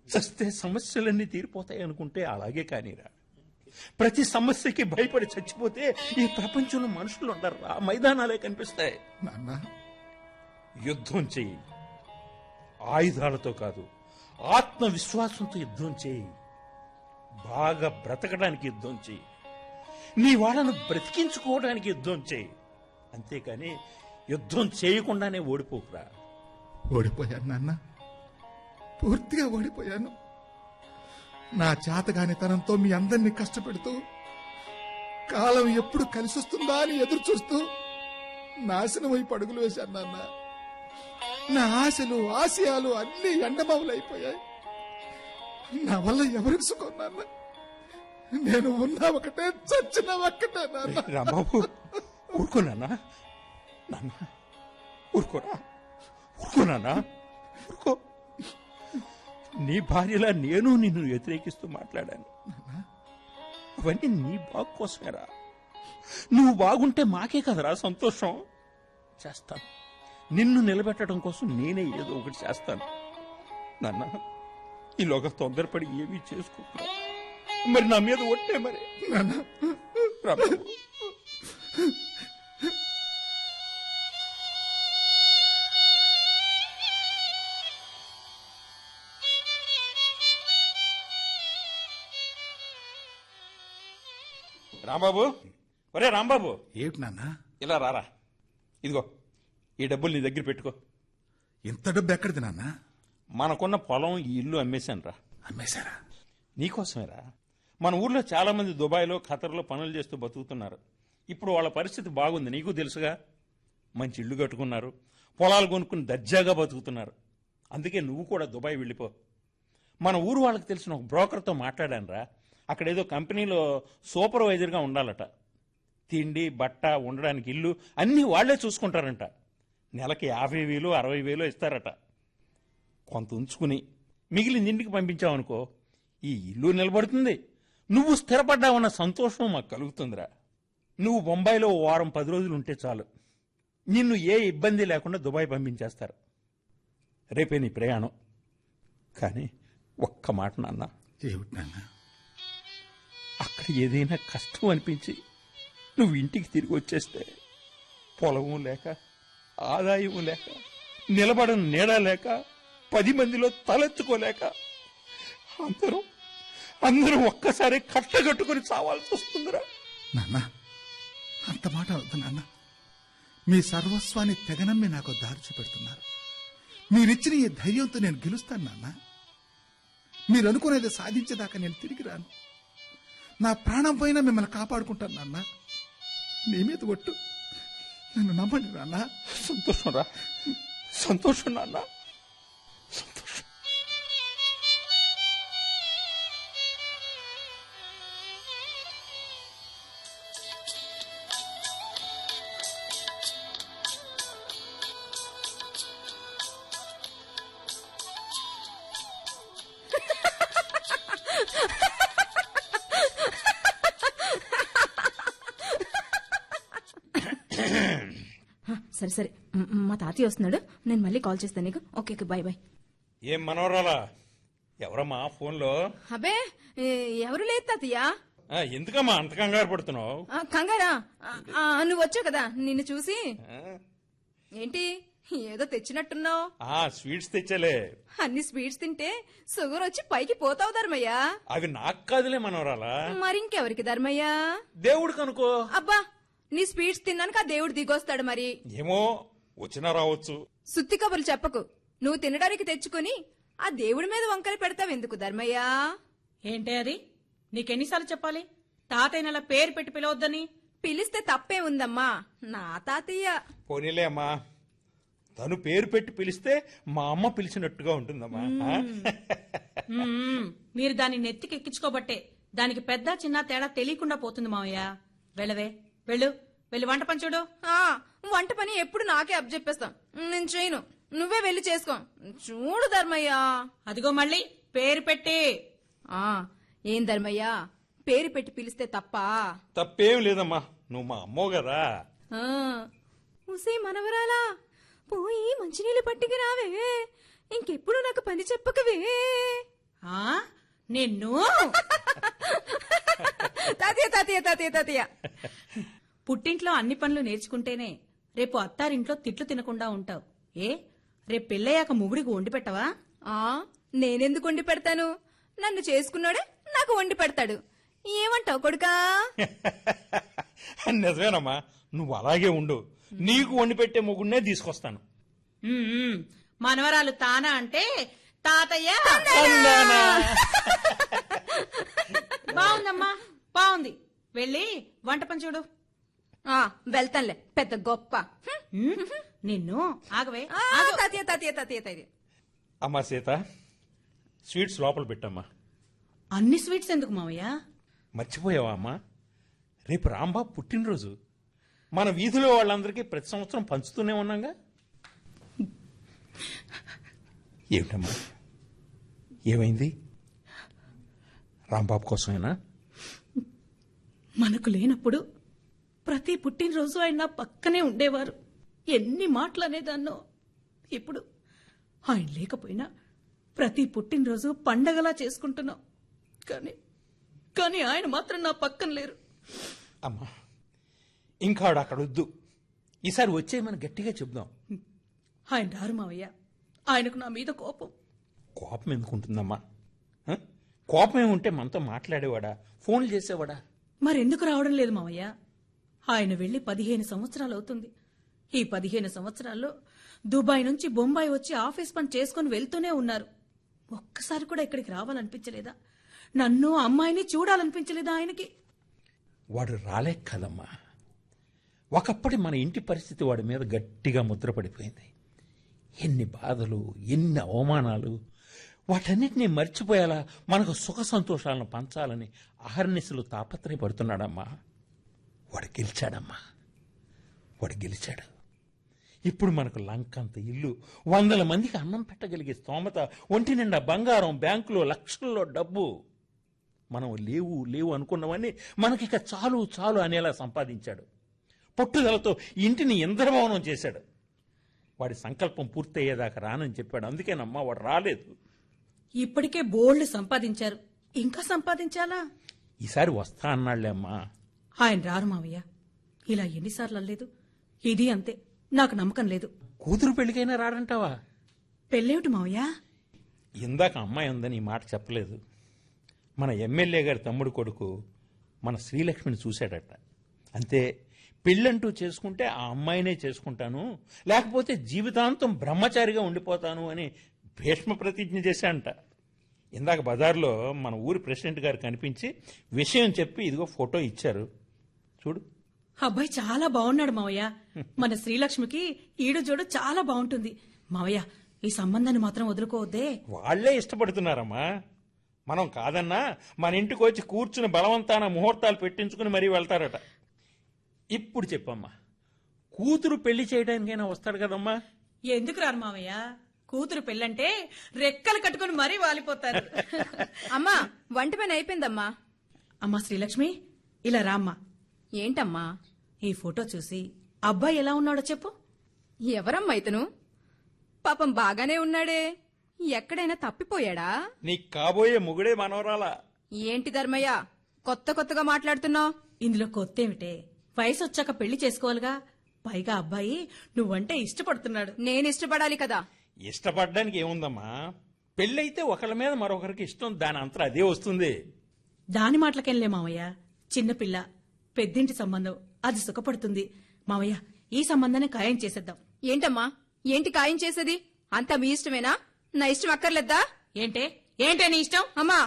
చస్తే సమస్యలన్నీ తీరిపోతాయి అనుకుంటే అలాగే కానీరా. ప్రతి సమస్యకి భయపడి చచ్చిపోతే ఈ ప్రపంచంలో మనుషులు ఉండరురా, మైదానాలే కనిపిస్తాయి. యుద్ధం చెయ్యి. ఆయుధాలతో కాదు, ఆత్మవిశ్వాసంతో యుద్ధం చేయి. బాగా బ్రతకడానికి యుద్ధం చేయి. నీ వాళ్ళను బ్రతికించుకోవడానికి యుద్ధం చేయి. అంతేకాని యుద్ధం చేయకుండానే ఓడిపోకురా. ఓడిపోయాను నాన్న, పూర్తిగా ఓడిపోయాను. నా చేతగానితనంతో మీ అందరినీ కష్టపెడుతూ, కాలం ఎప్పుడు కలిసొస్తుందా అని ఎదురు చూస్తూ నాశనమై పడుగులు వేశాను నాన్న. నా ఆశలు, ఆశయాలు అన్నీ ఎండమావులైపోయాయి. నా వల్ల ఎవరికి సుఖం నాన్న? నేను ఉన్నా ఒకటే, చచ్చినా ఒక్కటే నాన్న. రాంబాబు, ఊరుకోనా? నాన్న ఊరుకోరా, ఊరుకోనా? ఊరుకో. నీ భార్యలా నేను నిన్ను వ్యతిరేకిస్తూ మాట్లాడాను. అవన్నీ నీ బాగు కోసమేరా. నువ్వు బాగుంటే మాకే కదరా సంతోషం. చేస్తాను, నిన్ను నిలబెట్టడం కోసం నేనే ఏదో ఒకటి చేస్తాను. నాన్న, ఈలోగా తొందరపడి ఏమీ చేసుకోకురా. మరి నా మీద ఒట్టే మరి. రాంబాబు, రాంబాబు, ఒరే రాంబాబు. ఏమిటి నాన్న? ఇలా రారా. ఇదిగో, ఈ డబ్బులు నీ దగ్గర పెట్టుకో. ఇంత డబ్బు ఎక్కడిది నాన్న? మనకున్న పొలం, ఈ ఇల్లు అమ్మేశాను రా. అమ్మేశారా? నీకోసమేరా. మన ఊర్లో చాలా మంది దుబాయ్లో, ఖతర్లో పనులు చేస్తూ బతుకుతున్నారు. ఇప్పుడు వాళ్ళ పరిస్థితి బాగుంది, నీకు తెలుసుగా. మంచి ఇల్లు కట్టుకున్నారు, పొలాలు కొనుక్కుని దర్జాగా బతుకుతున్నారు. అందుకే నువ్వు కూడా దుబాయ్ వెళ్ళిపో. మన ఊరు వాళ్ళకి తెలిసిన ఒక బ్రోకర్తో మాట్లాడాను రా. అక్కడేదో కంపెనీలో సూపర్వైజర్గా ఉండాలట. తిండి, బట్ట, ఉండడానికి ఇల్లు అన్నీ వాళ్లే చూసుకుంటారంట. నెలకి 50,000, 60,000 ఇస్తారట. కొంత ఉంచుకుని మిగిలిన ఇంటికి పంపించామనుకో, ఈ ఇల్లు నిలబడుతుంది, నువ్వు స్థిరపడ్డావన్న సంతోషం మాకు కలుగుతుందిరా. నువ్వు బొంబాయిలో ఓ వారం 10 రోజులు ఉంటే చాలు, నిన్ను ఏ ఇబ్బంది లేకుండా దుబాయ్ పంపించేస్తారు. రేపే నీ ప్రయాణం. కానీ ఒక్క మాట నాన్న, ఏమిటి నాన్న? అక్కడ ఏదైనా కష్టం అనిపించి నువ్వు ఇంటికి తిరిగి వచ్చేస్తే పొలము లేక, ఆదాయం లేక, నిలబడని నీడ లేక, 10 మందిలో తలెత్తుకోలేక అందరూ ఒక్కసారి కట్టగట్టుకుని చావాల్సి వస్తుందిరా. నాన్న, అంత మాట వద్దు నాన్న. మీ సర్వస్వాన్ని తెగనమ్మి నాకు దారి చూపెడుతున్నారు. మీరిచ్చిన ఈ ధైర్యంతో నేను గెలుస్తాను నాన్న. మీరు అనుకునేది సాధించేదాకా నేను తిరిగి రాను. నా ప్రాణం పోయినా మిమ్మల్ని కాపాడుకుంటాను నాన్న. నీ మీద ఒట్టు, నన్ను నమ్మండి నాన్న. సంతోషం రా, సంతోషం నాన్న, సంతోషం. సరే సరే, మా తాతయ్య వస్తున్నాడు, నేను మళ్ళీ కాల్ చేస్తాను నీకు. Okay okay, bye bye. ఏం మనవరాలా, ఎవరమ్మా ఫోన్లో? అబే ఎవరు లేదు తాతయ్య. ఎందుకమ్మా అంత కంగారు పడుతున్నావు? కంగారా? నువ్వు వచ్చావు కదా, నిన్ను చూసి. ఏంటి ఏదో తెచ్చినట్టున్నావు? స్వీట్స్ తెచ్చలే. అన్ని స్వీట్స్ తింటే షుగర్ వచ్చి పైకి పోతావు ధర్మయ్య. అవి నాకు కాదులే మనవరాలా, మరింకెవరికి ధర్మయ్య? దేవుడికి అనుకో. అబ్బా, నీ స్వీట్స్ తిన్నాక ఆ దేవుడు దిగొస్తాడు మరి. ఏమో, వచ్చినా రావచ్చు. సుత్తి కబుర్లు చెప్పకు. నువ్వు తినడానికి తెచ్చుకుని ఆ దేవుడి మీద వంకలు పెడతావెందుకు ధర్మయ్యా? ఏంటే అది? నీకెన్నిసార్లు చెప్పాలి తాతయ్య అలా పేరు పెట్టి పిలవద్దని? పిలిస్తే తప్పే ఉందమ్మా, నా తాతయ్య. పోనీలే అమ్మా, తను పేరు పెట్టి పిలిస్తే మా అమ్మ పిలిచినట్టుగా ఉంటుందమ్మా. మీరు దాన్ని నెత్తికి ఎక్కించుకోబట్టే దానికి పెద్ద చిన్న తేడా తెలియకుండా పోతుంది మావయ్య. వెళ్ళవే, వెళ్ళి వంట పని చూడు. వంట పని ఎప్పుడు నాకే అప్పచెప్పేస్తాం. నేను చేయను, నువ్వే వెళ్ళి చేసుకో. చూడు ధర్మయ్యా. అదిగో మళ్ళీ పేరు పెట్టి. ఏం ధర్మయ్యా, పేరు పెట్టి పిలిస్తే తప్పా? తప్పేం లేదమ్మా, నువ్వు మా అమ్మో కదా. ఉసే మనవరాలా, పోయి మంచినీళ్ళు పట్టుకు రావే. ఇంకెప్పుడు నాకు పని చెప్పకవే. నిన్ను తాతయ్య తాతయ్య తాతయ్య తాతయ్య. పుట్టింట్లో అన్ని పనులు నేర్చుకుంటేనే రేపు అత్తారింట్లో తిట్లు తినకుండా ఉంటావు. రేపు పెళ్ళయ్యాక మొగుడికి వండి పెట్టవా? నేనెందుకు వండి పెడతాను? నన్ను చేసుకున్నాడే నాకు వండి పెడతాడు. ఏమంటావు కొడుకా? నిజమేనమ్మా, నువ్వు అలాగే ఉండు. నీకు వండి పెట్టే మొగుడినే తీసుకొస్తాను. మనవరాలు తానా అంటే తాతయ్య. బాగుందమ్మా, బాగుంది. వెళ్ళి వంట పని చూడు. వెళ్తానులే, పెద్ద గొప్ప. నిన్ను ఆగవే. తాతయ్య తాతయ్య తాతయ్య తాతయ్య. అమ్మా సీత, స్వీట్స్ లోపల పెట్టమ్మా. అన్ని స్వీట్స్ ఎందుకు మావయ్య? మర్చిపోయావా అమ్మా, రేపు రాంబాబు పుట్టినరోజు. మన వీధిలో వాళ్ళందరికీ ప్రతి సంవత్సరం పంచుతూనే ఉన్నాగా. ఏమిటమ్మా, ఏమైంది? రాంబాబు కోసమేనా? మనకు లేనప్పుడు ప్రతి పుట్టినరోజు ఆయన నా పక్కనే ఉండేవారు. ఎన్ని మాటలు అనేదాన్నో. ఇప్పుడు ఆయన లేకపోయినా ప్రతి పుట్టినరోజు పండగలా చేసుకుంటున్నాం. కానీ ఆయన మాత్రం నా పక్కన లేరు. అమ్మా, ఇంకా అక్కడ వద్దు. ఈసారి వచ్చేయమని గట్టిగా చెప్దాం. ఆయన రారు మావయ్య. ఆయనకు నా మీద కోపం. కోపం ఎందుకుంటుందమ్మా? కోపం ఏముంటే మనతో మాట్లాడేవాడా, ఫోన్లు చేసేవాడా? మరెందుకు రావడం లేదు మావయ్య? ఆయన వెళ్లి 15 సంవత్సరాలు అవుతుంది. ఈ 15 సంవత్సరాల్లో దుబాయ్ నుంచి బొంబాయి వచ్చి ఆఫీస్ పని చేసుకుని వెళ్తూనే ఉన్నారు. ఒక్కసారి కూడా ఇక్కడికి రావాలనిపించలేదా? నన్ను అమ్మాయిని చూడాలనిపించలేదా ఆయనకి? వాడు రాలేక కదమ్మా, ఒకప్పటి మన ఇంటి పరిస్థితి వాడి మీద గట్టిగా ముద్రపడిపోయింది. ఎన్ని బాధలు, ఎన్ని అవమానాలు, వాటన్నిటినీ మర్చిపోయేలా మనకు సుఖ సంతోషాలను పంచాలని అహర్నిశలు తాపత్రయపడుతున్నాడమ్మా. వాడు గెలిచాడమ్మా, వాడు గెలిచాడు. ఇప్పుడు మనకు లంకంత ఇల్లు, 100 మందికి అన్నం పెట్టగలిగే స్తోమత, ఒంటి నిండా బంగారం, బ్యాంకులో లక్షల్లో డబ్బు. మనం లేవు లేవు అనుకున్నవన్నీ మనకిక చాలు చాలు అనేలా సంపాదించాడు. పట్టుదలతో ఇంటిని ఇంద్రభవనం చేశాడు. వాడి సంకల్పం పూర్తయ్యేదాకా రానని చెప్పాడు. అందుకేనమ్మా వాడు రాలేదు. ఇప్పటికే బోల్డ్ సంపాదించారు, ఇంకా సంపాదించాలా? ఈసారి వస్తా అన్నాళ్లే అమ్మా. ఆయన రారు మావయ్య. ఇలా ఎన్నిసార్లు అనలేదు? ఇది అంతే. నాకు నమ్మకం లేదు. కూతురు పెళ్లికైనా రాడంటావా? పెళ్ళేమిటి మావయ్య? ఇందాక అమ్మాయి ఉందని ఈ మాట చెప్పలేదు. మన ఎమ్మెల్యే గారి తమ్ముడు కొడుకు మన శ్రీలక్ష్మిని చూశాడట. అంతే, పెళ్ళంటూ చేసుకుంటే ఆ అమ్మాయినే చేసుకుంటాను, లేకపోతే జీవితాంతం బ్రహ్మచారిగా ఉండిపోతాను అని భీష్మ ప్రతిజ్ఞ చేశాడంట. ఇందాక బజార్లో మన ఊరి ప్రెసిడెంట్ గారు కనిపించి విషయం చెప్పి ఇదిగో ఫోటో ఇచ్చారు చూడు. అబ్బాయి చాలా బాగున్నాడు మావయ్య. మన శ్రీలక్ష్మికి ఈడు జోడు చాలా బాగుంటుంది. మావయ్య, ఈ సంబంధాన్ని మాత్రం వదులుకోవద్దే. వాళ్లే ఇష్టపడుతున్నారమ్మా. మనం కాదన్నా మన ఇంటికి వచ్చి కూర్చుని బలవంతాన ముహూర్తాలు పెట్టించుకుని మరీ వెళ్తారట. ఇప్పుడు చెప్పమ్మా, కూతురు పెళ్లి చేయడానికైనా వస్తాడు కదమ్మా? ఎందుకు రారు మావయ్య? కూతురు పెళ్ళంటే రెక్కలు కట్టుకుని మరీ వాలిపోతారు. అమ్మా, వంట పని అయిపోయిందమ్మా. అమ్మా శ్రీలక్ష్మి, ఇలా రామ్మా. ఏంటమ్మా? ఈ ఫోటో చూసి అబ్బాయి ఎలా ఉన్నాడో చెప్పు. ఎవరమ్మా ఇతను? పాపం బాగానే ఉన్నాడే, ఎక్కడైనా తప్పిపోయాడా? నీకు కాబోయే మొగుడే మనవరాలా? ఏంటి ధర్మయ్య, కొత్తగా మాట్లాడుతున్నావు? ఇందులో కొత్తేమిటే? వయసు వచ్చాక పెళ్లి చేసుకోవాలిగా. పైగా అబ్బాయి నువ్వంటే ఇష్టపడుతున్నాడు. నేను ఇష్టపడాలి కదా. ఇష్టపడడానికి ఏముందమ్మా, పెళ్ళైతే ఒకళ్ళ మీద మరొకరికి ఇష్టం, దాని అంతా అదే వస్తుంది. దాని మాటలకెళ్ళే మావయ్య. చిన్నపిల్ల, పెద్దింటి సంబంధం, అది సుఖపడుతుంది. మావయ్య, ఈ సంబంధాన్ని ఖాయం చేసేద్దాం. ఏంటమ్మా, ఏంటి ఖాయం చేసేది? అంతా మీ ఇష్టమేనా? నా ఇష్టం అక్కర్లేద్దా? ఏంటే నీ ఇష్టం? అమ్మా,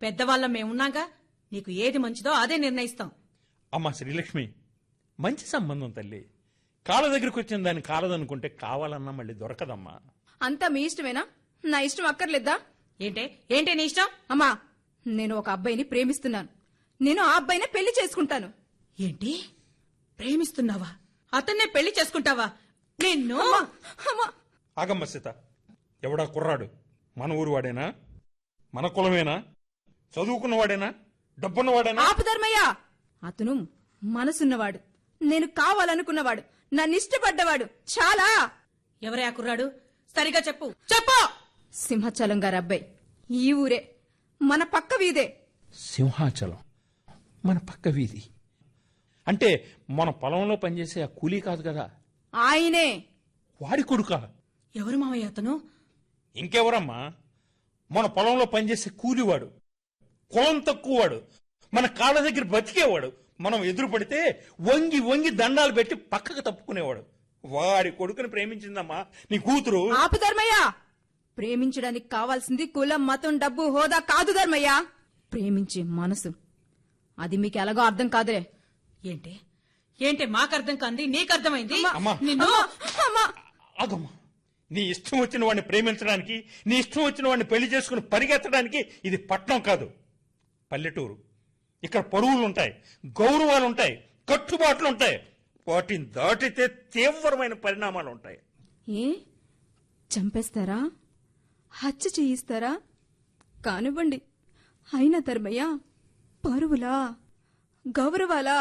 పెద్దవాళ్ళం మేమున్నాగా, నీకు ఏది మంచిదో అదే నిర్ణయిస్తాం. అమ్మా శ్రీలక్ష్మి, మంచి సంబంధం తల్లి. కాళ్ళ దగ్గరికి వచ్చిన దాన్ని కాలదనుకుంటే కావాలన్నా మళ్ళీ దొరకదమ్మా. అంతా మీ ఇష్టమేనా? నా ఇష్టం అక్కర్లేద్దా? ఏంటే నీ ఇష్టం? అమ్మా, నేను ఒక అబ్బాయిని ప్రేమిస్తున్నాను. నేను ఆ అబ్బాయినే పెళ్లి చేసుకుంటాను. ఏంటి, ప్రేమిస్తున్నావా? అతన్నే పెళ్లి చేసుకుంటావా? నిన్ను అమ్మా, ఆగమ్మ సీత, ఎవడా కుర్రాడు? మన ఊరు వాడేనా? మన కులమేనా? చదువుకున్నవాడేనా? డబ్బున్నవాడేనా? ఆపుధర్మయ్య, అతను మనసున్నవాడు, నేను కావాలనుకున్నవాడు, నన్ను ఇష్టపడ్డవాడు. చాలా. ఎవరే ఆ కుర్రాడు? సరిగా చెప్పు. చెప్పు. సింహాచలం గారి అబ్బాయి. ఈ ఊరే, మన పక్క వీధే. సింహాచలం మన పక్క వీధి అంటే మన పొలంలో పనిచేసే ఆ కూలీ కాదు కదా? ఆయనే. వాడి కొడుకా? ఎవరు మావయ్య అతను? ఇంకెవరమ్మా, మన పొలంలో పనిచేసే కూలివాడు, కులం తక్కువవాడు, మన కాళ్ళ దగ్గర బతికేవాడు. మనం ఎదురు పడితే వంగి వంగి దండాలు పెట్టి పక్కకు తప్పుకునేవాడు. వాడి కొడుకుని ప్రేమించిందమ్మా నీ కూతురు. ఆపు ధర్మయ్య, ప్రేమించడానికి కావాల్సింది కులం, మతం, డబ్బు, హోదా కాదు ధర్మయ్య. ప్రేమించే మనసు, అది మీకు ఎలాగో అర్థం కాదులే. ఏంటే మాకు అర్థం కాంది, నీకు అర్థమైంది. అమ్మా, నిన్ను ఆగమ్మా, నీ ఇష్టం వచ్చిన వాడిని ప్రేమించడానికి, నీ ఇష్టం వచ్చిన వాడిని పెళ్లి చేసుకుని పరిగెత్తడానికి ఇది పట్నం కాదు, పల్లెటూరు. ఇక్కడ పరువులుంటాయి, గౌరవాలుంటాయి, కట్టుబాట్లుంటాయి. వాటిని దాటితే తీవ్రమైన పరిణామాలు ఉంటాయి. ఏ చంపేస్తారా? హత్య చేయిస్తారా? కానివ్వండి. అయినా ధర్మయ్య, పరువులా, గౌరవాలా,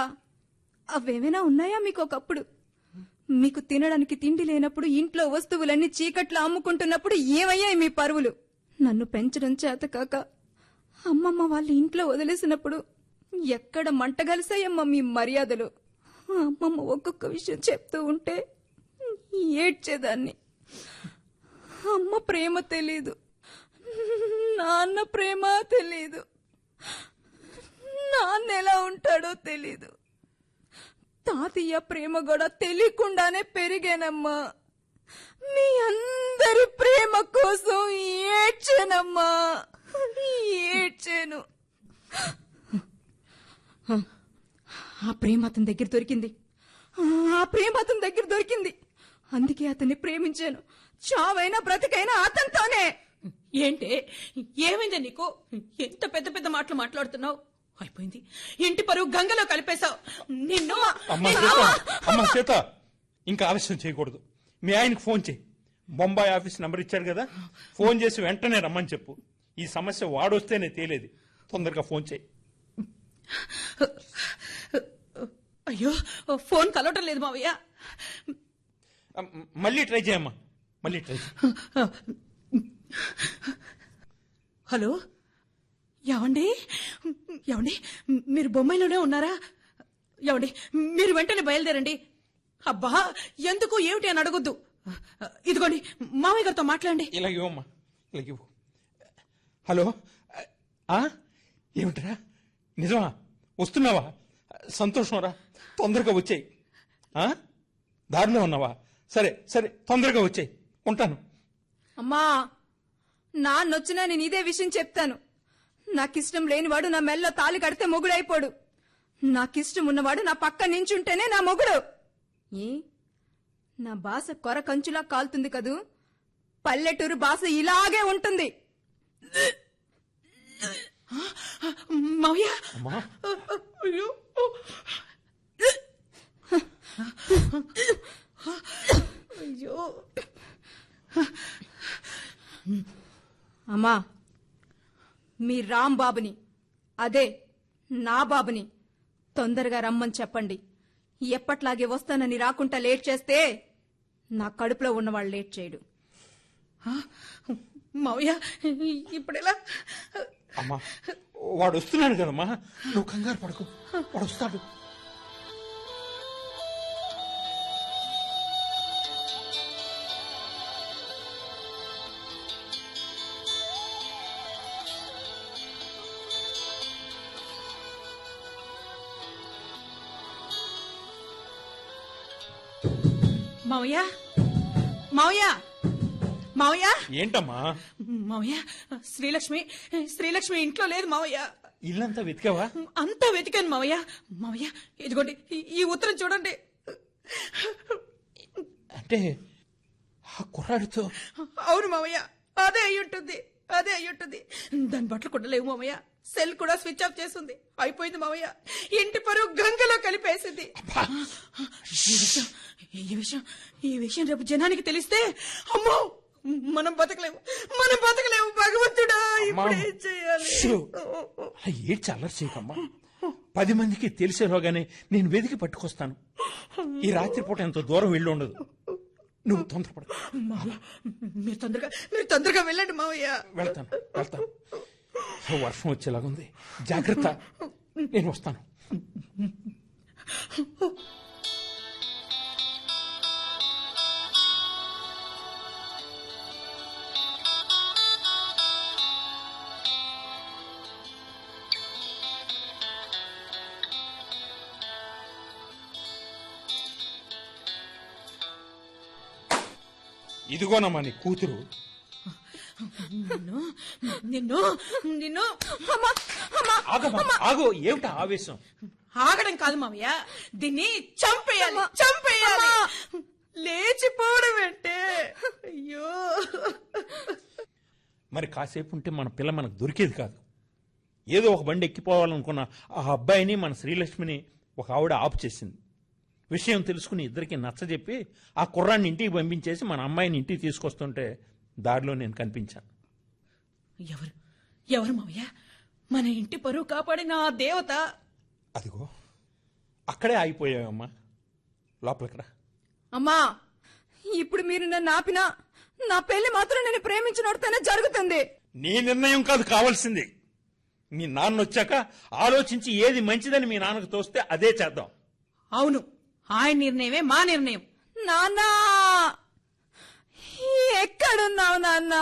అవేమైనా ఉన్నాయా మీకు? ఒకప్పుడు మీకు తినడానికి తిండి లేనప్పుడు, ఇంట్లో వస్తువులన్నీ చీకట్లో అమ్ముకుంటున్నప్పుడు ఏమయ్యాయి మీ పరువులు? నన్ను పెంచడం చేతకాక అమ్మమ్మ వాళ్ళ ఇంట్లో వదిలేసినప్పుడు ఎక్కడ మంటగలిసాయమ్మా మీ మర్యాదలు? అమ్మమ్మ ఒక్కొక్క విషయం చెప్తూ ఉంటే ఏడ్చేదాన్ని. అమ్మ ప్రేమ తెలీదు, నాన్న ప్రేమ తెలీదు, నాన్న ఎలా ఉంటాడో తెలీదు. తాతయ్య ప్రేమ కూడా తెలియకుండానే పెరిగానమ్మా. మీ అందరి ప్రేమ కోసం ఏడ్చానమ్మా, ఏడ్చాను. ఆ ప్రేమ అతని దగ్గర దొరికింది, ఆ ప్రేమ అతని దగ్గర దొరికింది. అందుకే అతన్ని ప్రేమించాను. చావైనా బ్రతికైనా అతనితోనే. ఏమైంది నీకు? ఎంత పెద్ద పెద్ద మాటలు మాట్లాడుతున్నావు? అయిపోయింది, ఇంటి పరువు గంగలో కలిపేశావు. నిన్ను. అమ్మా సీత, ఇంకా ఆలస్యం చేయకూడదు. మీ ఆయనకు ఫోన్ చేయి. బొంబాయి ఆఫీస్ నంబర్ ఇచ్చారు కదా, ఫోన్ చేసి వెంటనే రమ్మని చెప్పు. ఈ సమస్య వాడొస్తేనే తేలేది. తొందరగా ఫోన్ చేయి. అయ్యో, ఫోన్ కలవటం లేదు మావయ్య. మళ్ళీ ట్రై చేయమ్మా, మళ్ళీ ట్రై చేయి. హలో, ఏమండి? ఏమండి, మీరు బొంబాయిలోనే ఉన్నారా? ఏమండి, మీరు వెంటనే బయలుదేరండి. అబ్బా, ఎందుకు ఏమిటి అని అడగొద్దు. ఇదిగోండి, మామయ్య గారితో మాట్లాడండి. ఇలా ఇవ్వమ్మా, ఇలా ఇవ్వు. హలో, ఏమిట్రా, నిజమా? వస్తున్నావా? సంతోషం రా, తొందరగా వచ్చేయి. దారిలో ఉన్నావా? సరే సరే, తొందరగా వచ్చేయి, ఉంటాను. అమ్మా, నాన్నొచ్చినా నేను ఇదే విషయం చెప్తాను. నాకిష్టం లేనివాడు నా మెల్ల తాళి కడితే మొగుడైపోడు. నాకిష్టం ఉన్నవాడు నా పక్క నించుంటేనే నా మొగుడు. ఏ, నా భాష కొర కంచులా కాలుతుంది కదూ. పల్లెటూరు భాష ఇలాగే ఉంటుంది. మావయ్య, అమ్మా, అయ్యో, అయ్యో. అమ్మా, మీ రాంబాబుని, అదే నా బాబుని తొందరగా రమ్మని చెప్పండి. ఎప్పట్లాగే వస్తానని రాకుండా లేట్ చేస్తే నా కడుపులో ఉన్నవాళ్ళు లేట్ చేయడు. మావయ్య, ఇప్పుడెలా? అమ్మా, వాడు వస్తున్నాడు కదమ్మా, నువ్వు కంగారు పడకు, వాడు వస్తాడు. మావయ్య, మావయ్య, మావయ్య. ఏంటమ్మా? మావయ్య, శ్రీలక్ష్మి ఇంట్లో లేదు మావయ్య. ఇల్లంతా వెతికావా? అంతా వెతికాను మావయ్య. మావయ్య, ఇదిగోండి, ఈ ఉత్తరం చూడండి. అంటే ఆ కుర్రాడితో? అవును మావయ్య, అదే అయ్యుంటుంది. దాని బట్టలు కూడా లేవు మావయ్య. సెల్ కూడా స్విచ్ ఆఫ్ చేసింది. అయిపోయింది మావయ్య. ఇంటి పరువు గంగలో కలిపేసింది. ఈ విషయం రేపు జనానికి తెలిస్తే, అమ్మో, మనం బతకలేము. భగవంతుడా, ఇప్పుడు ఏం చేయాలి? ఏడ్చి అల్లరి చేయకమ్మా. 10 మందికి తెలిసేలోగానే నేను వెతికి పట్టుకొస్తాను. ఈ రాత్రిపూట ఎంతో దూరం వెళ్ళి ఉండదు. నువ్వు తొందరపడ. మీరు తొందరగా వెళ్ళండి మావయ్య. వెళ్తాను. వర్షం వచ్చేలాగుంది, జాగ్రత్త. నేను వస్తాను. ఇదిగోనమ్మా నీ కూతురు. నిన్ను ఆగో, ఏమిటా ఆవేశం? ఆగడం కాదు మావయ్య, దీన్ని చంపేయాలి. లేచిపోవడం అంటే. అయ్యో, మరి కాసేపు ఉంటే మన పిల్ల మనకు దొరికేది కాదు. ఏదో ఒక బండి ఎక్కిపోవాలనుకున్న ఆ అబ్బాయిని, మన శ్రీలక్ష్మిని ఒక ఆవిడ ఆపు చేసింది. విషయం తెలుసుకుని ఇద్దరికి నచ్చజెప్పి ఆ కుర్రాన్ని ఇంటికి పంపించేసి మన అమ్మాయిని ఇంటికి తీసుకొస్తుంటే దారిలో నేను కనిపించాను. ఎవరు మావయ్య? మన ఇంటి పరువు కాపాడిన ఆ దేవత. అదిగో అక్కడే ఆగిపోయావమ్మా, లోపలికి రా. అమ్మా, ఇప్పుడు మీరు నన్ను ఆపినా నా పెళ్లి మాత్రం నేను ప్రేమించినోడితేనే జరుగుతుంది. నీ నిర్ణయం కాదు కావాల్సింది. మీ నాన్న వచ్చాక ఆలోచించి ఏది మంచిదని మీ నాన్నకు తోస్తే అదే చేద్దాం. అవును, ఆయన నిర్ణయమే మా నిర్ణయం. నాన్నా, ఎక్కడున్నావు నాన్నా?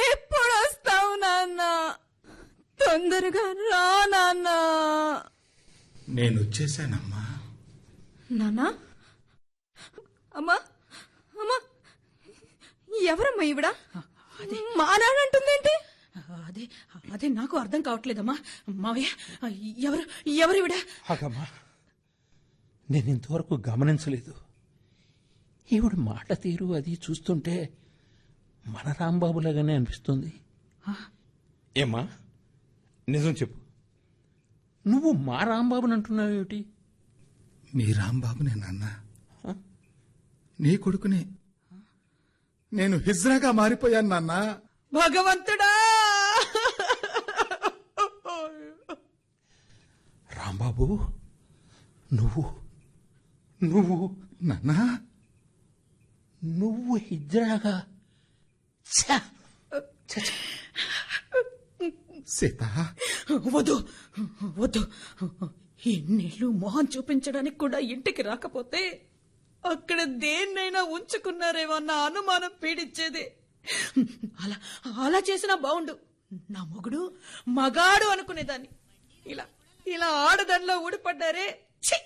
ఎప్పుడు వస్తావు నాన్నా? తొందరగా రా నాన్నా. నేను వచ్చేసానమ్మా. నాన్నా, అమ్మా, ఎవరమ్మా ఈవిడ? మా నాన్న అంటుందేంటి? అదే నాకు అర్థం కావట్లేదమ్మా. మావయ్య, ఎవరివిడ? ఆగమ్మా, నేను ఇంతవరకు గమనించలేదు. ఈవిడ మాట తీరు అది చూస్తుంటే మన రాంబాబులాగానే అనిపిస్తుంది. ఏమ్మా, నిజం చెప్పు, నువ్వు మా రాంబాబుని అంటున్నావు ఏమిటి? మీ రాంబాబునే నాన్న, నీ కొడుకునే. నేను హిజ్రాగా మారిపోయాను నాన్న. భగవంతుడా, రాంబాబు, నువ్వు నువ్వు నాన్నా నువ్వు హిజ్రాగా ఛ! ఛ! ఛ! సీత, వద్దు వద్దు, ఎన్నేళ్ళు మొహం చూపించడానికి కూడా ఇంటికి రాకపోతే అక్కడ దేన్నైనా ఉంచుకున్నారేమో అన్న అనుమానం పీడించేది. అలా అలా చేసినా బావుండు. నా మొగుడు మగాడు అనుకునేదాన్ని. ఇలా ఇలా ఆడదానిలో ఊడిపడ్డారే. ఛీ!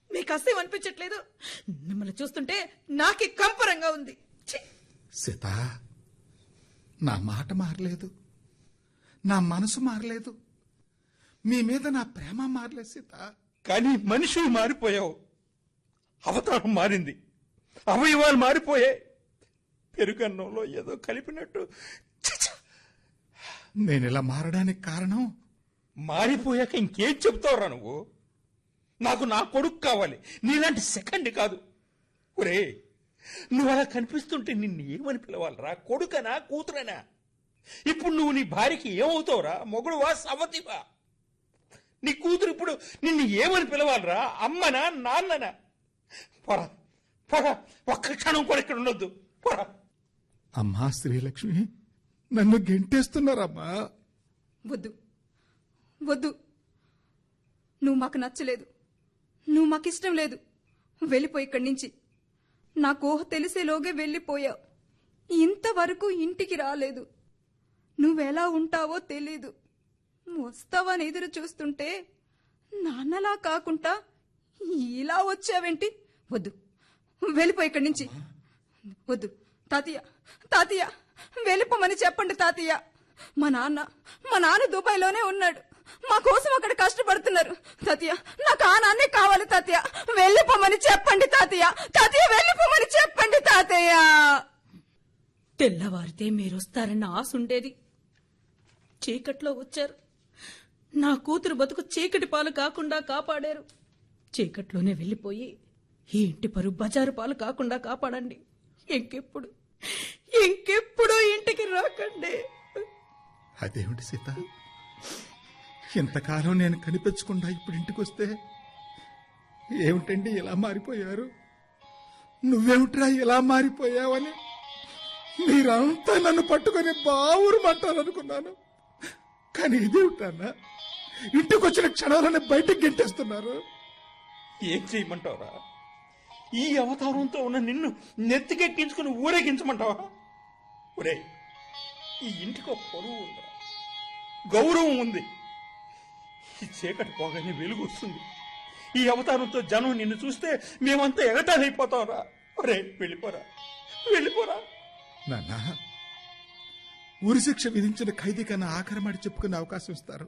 మీకు అస్సేం అనిపించట్లేదు? మిమ్మల్ని చూస్తుంటే నాకే కంపరంగా ఉంది. ఛీ! సీత, నా మాట మారలేదు, నా మనసు మారలేదు, మీ మీద నా ప్రేమ మారలేదు సీత. కానీ మనిషి మారిపోయావు. అవతారం మారింది, అవయవాలు మారిపోయాయి. పెరుగన్నంలో ఏదో కలిపినట్టు. ఛ! ఛ! నేను ఇలా మారడానికి కారణం మారిపోయాక ఇంకేం చెప్తావురా నువ్వు? నాకు నా కొడుకు కావాలి, నీలాంటి సెకండ్ కాదు. ఒరే, నువ్వు అలా కనిపిస్తుంటే నిన్ను ఏమని పిలవాలరా? కొడుకనా, కూతురనా? ఇప్పుడు నువ్వు నీ భార్యకి ఏమవుతావురా? మొగుడువా, సవతివా? నీ కూతురు ఇప్పుడు నిన్ను ఏమని పిలవాలరా? అమ్మనా, నాన్ననా? పోరా పోరా, ఒక్క క్షణం కూడా ఇక్కడ ఉండొద్దు. పోరా. అమ్మా శ్రీలక్ష్మి, నన్ను గెంటేస్తున్నారమ్మా. వద్దు వద్దు, నువ్వు మాకు నచ్చలేదు, నువ్వు మాకిష్టం లేదు. వెళ్ళిపోయి ఇక్కడి నుంచి. నాకు ఊహ తెలిసేలోగే వెళ్ళిపోయావు. ఇంతవరకు ఇంటికి రాలేదు. నువ్వెలా ఉంటావో తెలీదు. వస్తావని ఎదురు చూస్తుంటే నాన్నలా కాకుండా ఇలా వచ్చావేంటి? వద్దు, వెళ్ళిపోయి ఇక్కడి నుంచి. వద్దు తాతయ్య, తాతయ్య వెళ్ళిపోమని చెప్పండి తాతయ్య. మా నాన్న దుబాయ్లోనే ఉన్నాడు. మా కోసం అక్కడ కష్టపడుతున్నారు. తాతయ్య, నాకు ఆ నాన్నే కావాలి తాతయ్య. వెళ్ళిపోమని చెప్పండి తాతయ్య. తాతయ్య, వెళ్ళిపోమని చెప్పండి తాతయ్య. తెల్లవారితే మీరొస్తారన్న ఆశ ఉండేది. చీకట్లో వచ్చారు. నా కూతురు బతుకు చీకటి పాలు కాకుండా కాపాడారు. చీకట్లోనే వెళ్ళిపోయి ఈ ఇంటి పరువు బజారు పాలు కాకుండా కాపాడండి. ఇంకెప్పుడు ఇంకెప్పుడు ఇంటికి రాకండి. అదేమిటి సీత, ఇంతకాలం నేను కనిపించకుండా ఇప్పుడు ఇంటికి వస్తే ఏమిటండి ఇలా మారిపోయారు? నువ్వేమిట్రా ఇలా మారిపోయావని మీరంతా నన్ను పట్టుకొని బావురమంటారనుకున్నాను. కానీ ఇదేమిటన్నా, ఇంటికి వచ్చిన క్షణాలని బయటకు గెంటేస్తున్నారు. ఏం చేయమంటావురా? ఈ అవతారంతో ఉన్న నిన్ను నెత్తికెక్కించుకుని ఊరేగించమంటావా? ఒరే, ఈ ఇంటికి ఒక పొరుగు ఉందా, గౌరవం ఉంది. ఈ చీకటి పోగానే వెలుగు వస్తుంది. ఈ అవతారంతో జనం నిన్ను చూస్తే మేమంతా ఎగటాలైపోతాంరా. ఒరే, వెళ్ళిపోరా, వెళ్ళిపోరా. నాన్న, ఉరిశిక్ష విధించిన ఖైదీ కన్నా ఆఖరి మాట చెప్పుకునే అవకాశం ఇస్తారు.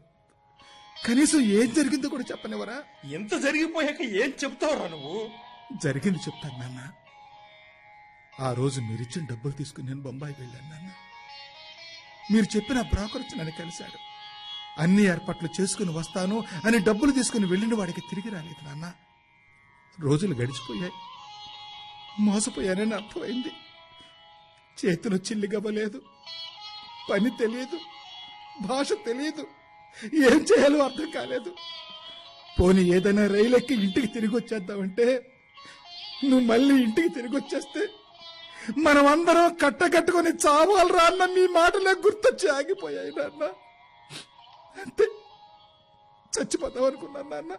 కనీసం ఏం జరిగిందో కూడా చెప్పనివరా? ఎంత జరిగిపోయాక ఏం చెప్తావురా నువ్వు? జరిగింది చెప్తాను నాన్న. ఆ రోజు మీరిచ్చిన డబ్బులు తీసుకుని నేను బొంబాయి వెళ్ళాను నాన్న. మీరు చెప్పిన బ్రోకర్ వచ్చి నన్ను కలిశాడు. అన్ని ఏర్పాట్లు చేసుకుని వస్తాను అని డబ్బులు తీసుకుని వెళ్ళిన వాడికి తిరిగి రాలేదు నాన్న. రోజులు గడిచిపోయాయి. మోసపోయానని అర్థమైంది. చేతిలో చిల్లిగవ్వలేదు, పని తెలియదు, భాష తెలియదు, ఏం చేయాలో అర్థం కాలేదు. పోనీ ఏదైనా రైలెక్కి ఇంటికి తిరిగి వచ్చేద్దామంటే నువ్వు మళ్ళీ ఇంటికి తిరిగి వచ్చేస్తే మనం అందరం కట్టకట్టుకుని చావాలరా అన్న మీ మాటలే గుర్తొచ్చి ఆగిపోయాయి నాన్న. అంతే, చచ్చిపోతాం అనుకున్నాను నాన్న.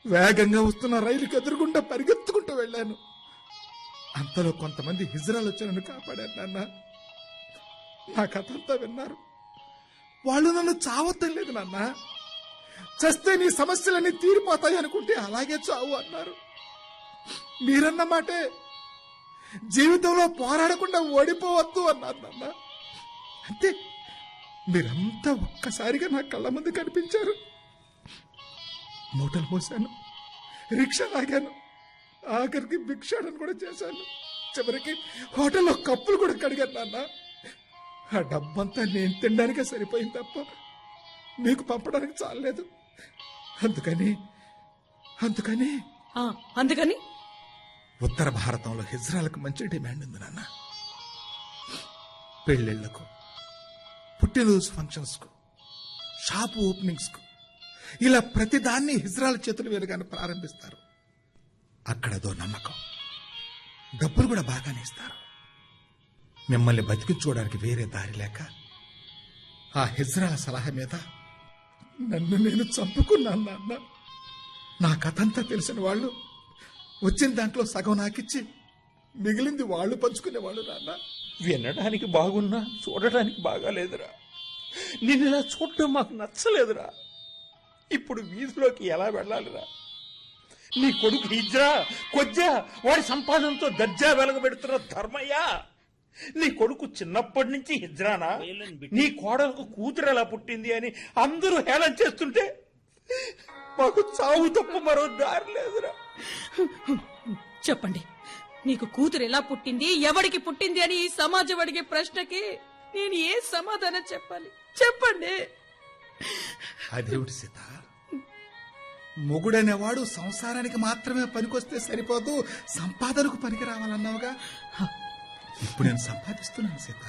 వేగంగా వస్తున్న రైలుకి ఎదురుగుండా పరిగెత్తుకుంటూ వెళ్ళాను. అంతలో కొంతమంది హిజ్రాలు వచ్చి నన్ను కాపాడారు నాన్న. నా కథంతా విన్నారు. వాళ్ళు నన్ను చావొద్దలేదు నాన్న. చస్తే నీ సమస్యలన్నీ తీరిపోతాయి అనుకుంటే అలాగే చావు అన్నారు. మీరన్న మాటే, జీవితంలో పోరాడకుండా ఓడిపోవద్దు అన్నారు నాన్న. అంతే, మీరంతా ఒక్కసారిగా నా కళ్ళ ముందు కనిపించారు. మూటలు మోసాను, రిక్షా లాగాను, ఆఖరికి భిక్షాటన కూడా చేశాను. చివరికి హోటల్లో కప్పులు కూడా కడిగాను నాన్న. ఆ డబ్బంతా నేను తినడానికే సరిపోయింది తప్ప మీకు పంపడానికి చాలలేదు. అందుకని అందుకని ఉత్తర భారతంలో హిజ్రాలకు మంచి డిమాండ్ ఉంది నాన్న. పెళ్లిళ్లకు, పుట్టినరోజు ఫంక్షన్స్కు, షాపు ఓపెనింగ్స్కు, ఇలా ప్రతిదాన్ని హిజ్రాల చేతుల మీదుగానే ప్రారంభిస్తారు. అక్కడదో నమ్మకం, డబ్బులు కూడా బాగానే ఇస్తారు. మిమ్మల్ని బతికించుకోవడానికి వేరే దారి లేక ఆ హిజ్రాల సలహా మీద నన్ను నేను చంపుకున్నాను నాన్న. నా కథంతా తెలిసిన వాళ్ళు వచ్చిన దాంట్లో సగం నాకిచ్చి మిగిలింది వాళ్ళు పంచుకునేవాళ్ళు నాన్న. వినడానికి బాగున్నా చూడటానికి బాగాలేదురా. నిన్ను ఇలా చూడటం మాకు నచ్చలేదురా. ఇప్పుడు వీధిలోకి ఎలా వెళ్ళాలిరా? నీ కొడుకు హిజ్రా కొజ్జా వాడి సంపాదనతో దర్జా వెలగబెడుతున్న ధర్మయ్య. నీ కొడుకు చిన్నప్పటి నుంచి హిజ్రానా? నీ కోడలకు కూతురు ఎలా పుట్టింది అని అందరూ హేళన చేస్తుంటే మాకు చావు తప్ప మరో దారి లేదురా. చెప్పండి, నీకు కూతురు ఎలా పుట్టింది, ఎవడికి పుట్టింది అని ఈ సమాజం అడిగే ప్రశ్నకి నేను ఏ సమాధానం చెప్పాలి? చెప్పండి. అదేవిడి సీత, మొగుడనేవాడు సంసారానికి మాత్రమే పనికొస్తే సరిపోదు, సంపాదనకు పనికి రావాలన్నావుగా. ఇప్పుడు నేను సంపాదిస్తున్నాను సీత.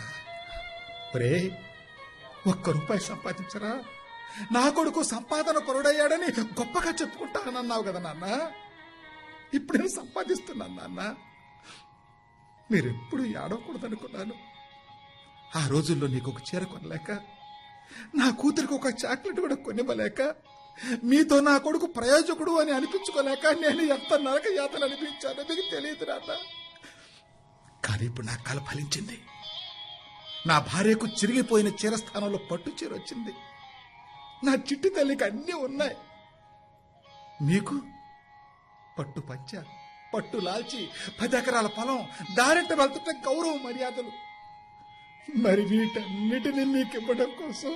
ఒరే, ₹1 సంపాదించరా? నా కొడుకు సంపాదన కొరుడయ్యాడని గొప్పగా చెప్పుకుంటానన్నావు కదా నాన్న. ఇప్పుడు నేను సంపాదిస్తున్నాను నాన్న. మీరెప్పుడు ఏడవకూడదనుకున్నాను. ఆ రోజుల్లో నీకు ఒక చీర కొనలేక, నా కూతురికి ఒక చాక్లెట్ కూడా కొనివ్వలేక, మీతో నా కొడుకు ప్రయోజకుడు అని అనిపించుకోలేక నేను ఎంత నరక యాతన అనిపించానో మీకు తెలియదు నాన్న. కానీ ఇప్పుడు నా కల ఫలించింది. నా భార్యకు చిరిగిపోయిన చీర స్థానంలో పట్టు చీర వచ్చింది. నా చిట్టి తల్లికి అన్నీ ఉన్నాయి. మీకు పట్టు పంచ, పట్టు లాల్చి, 10 ఎకరాల పొలం, దారింట వెళ్తుంటే గౌరవ మర్యాదలు. మరి వీటన్నిటిని మీకు ఇవ్వడం కోసం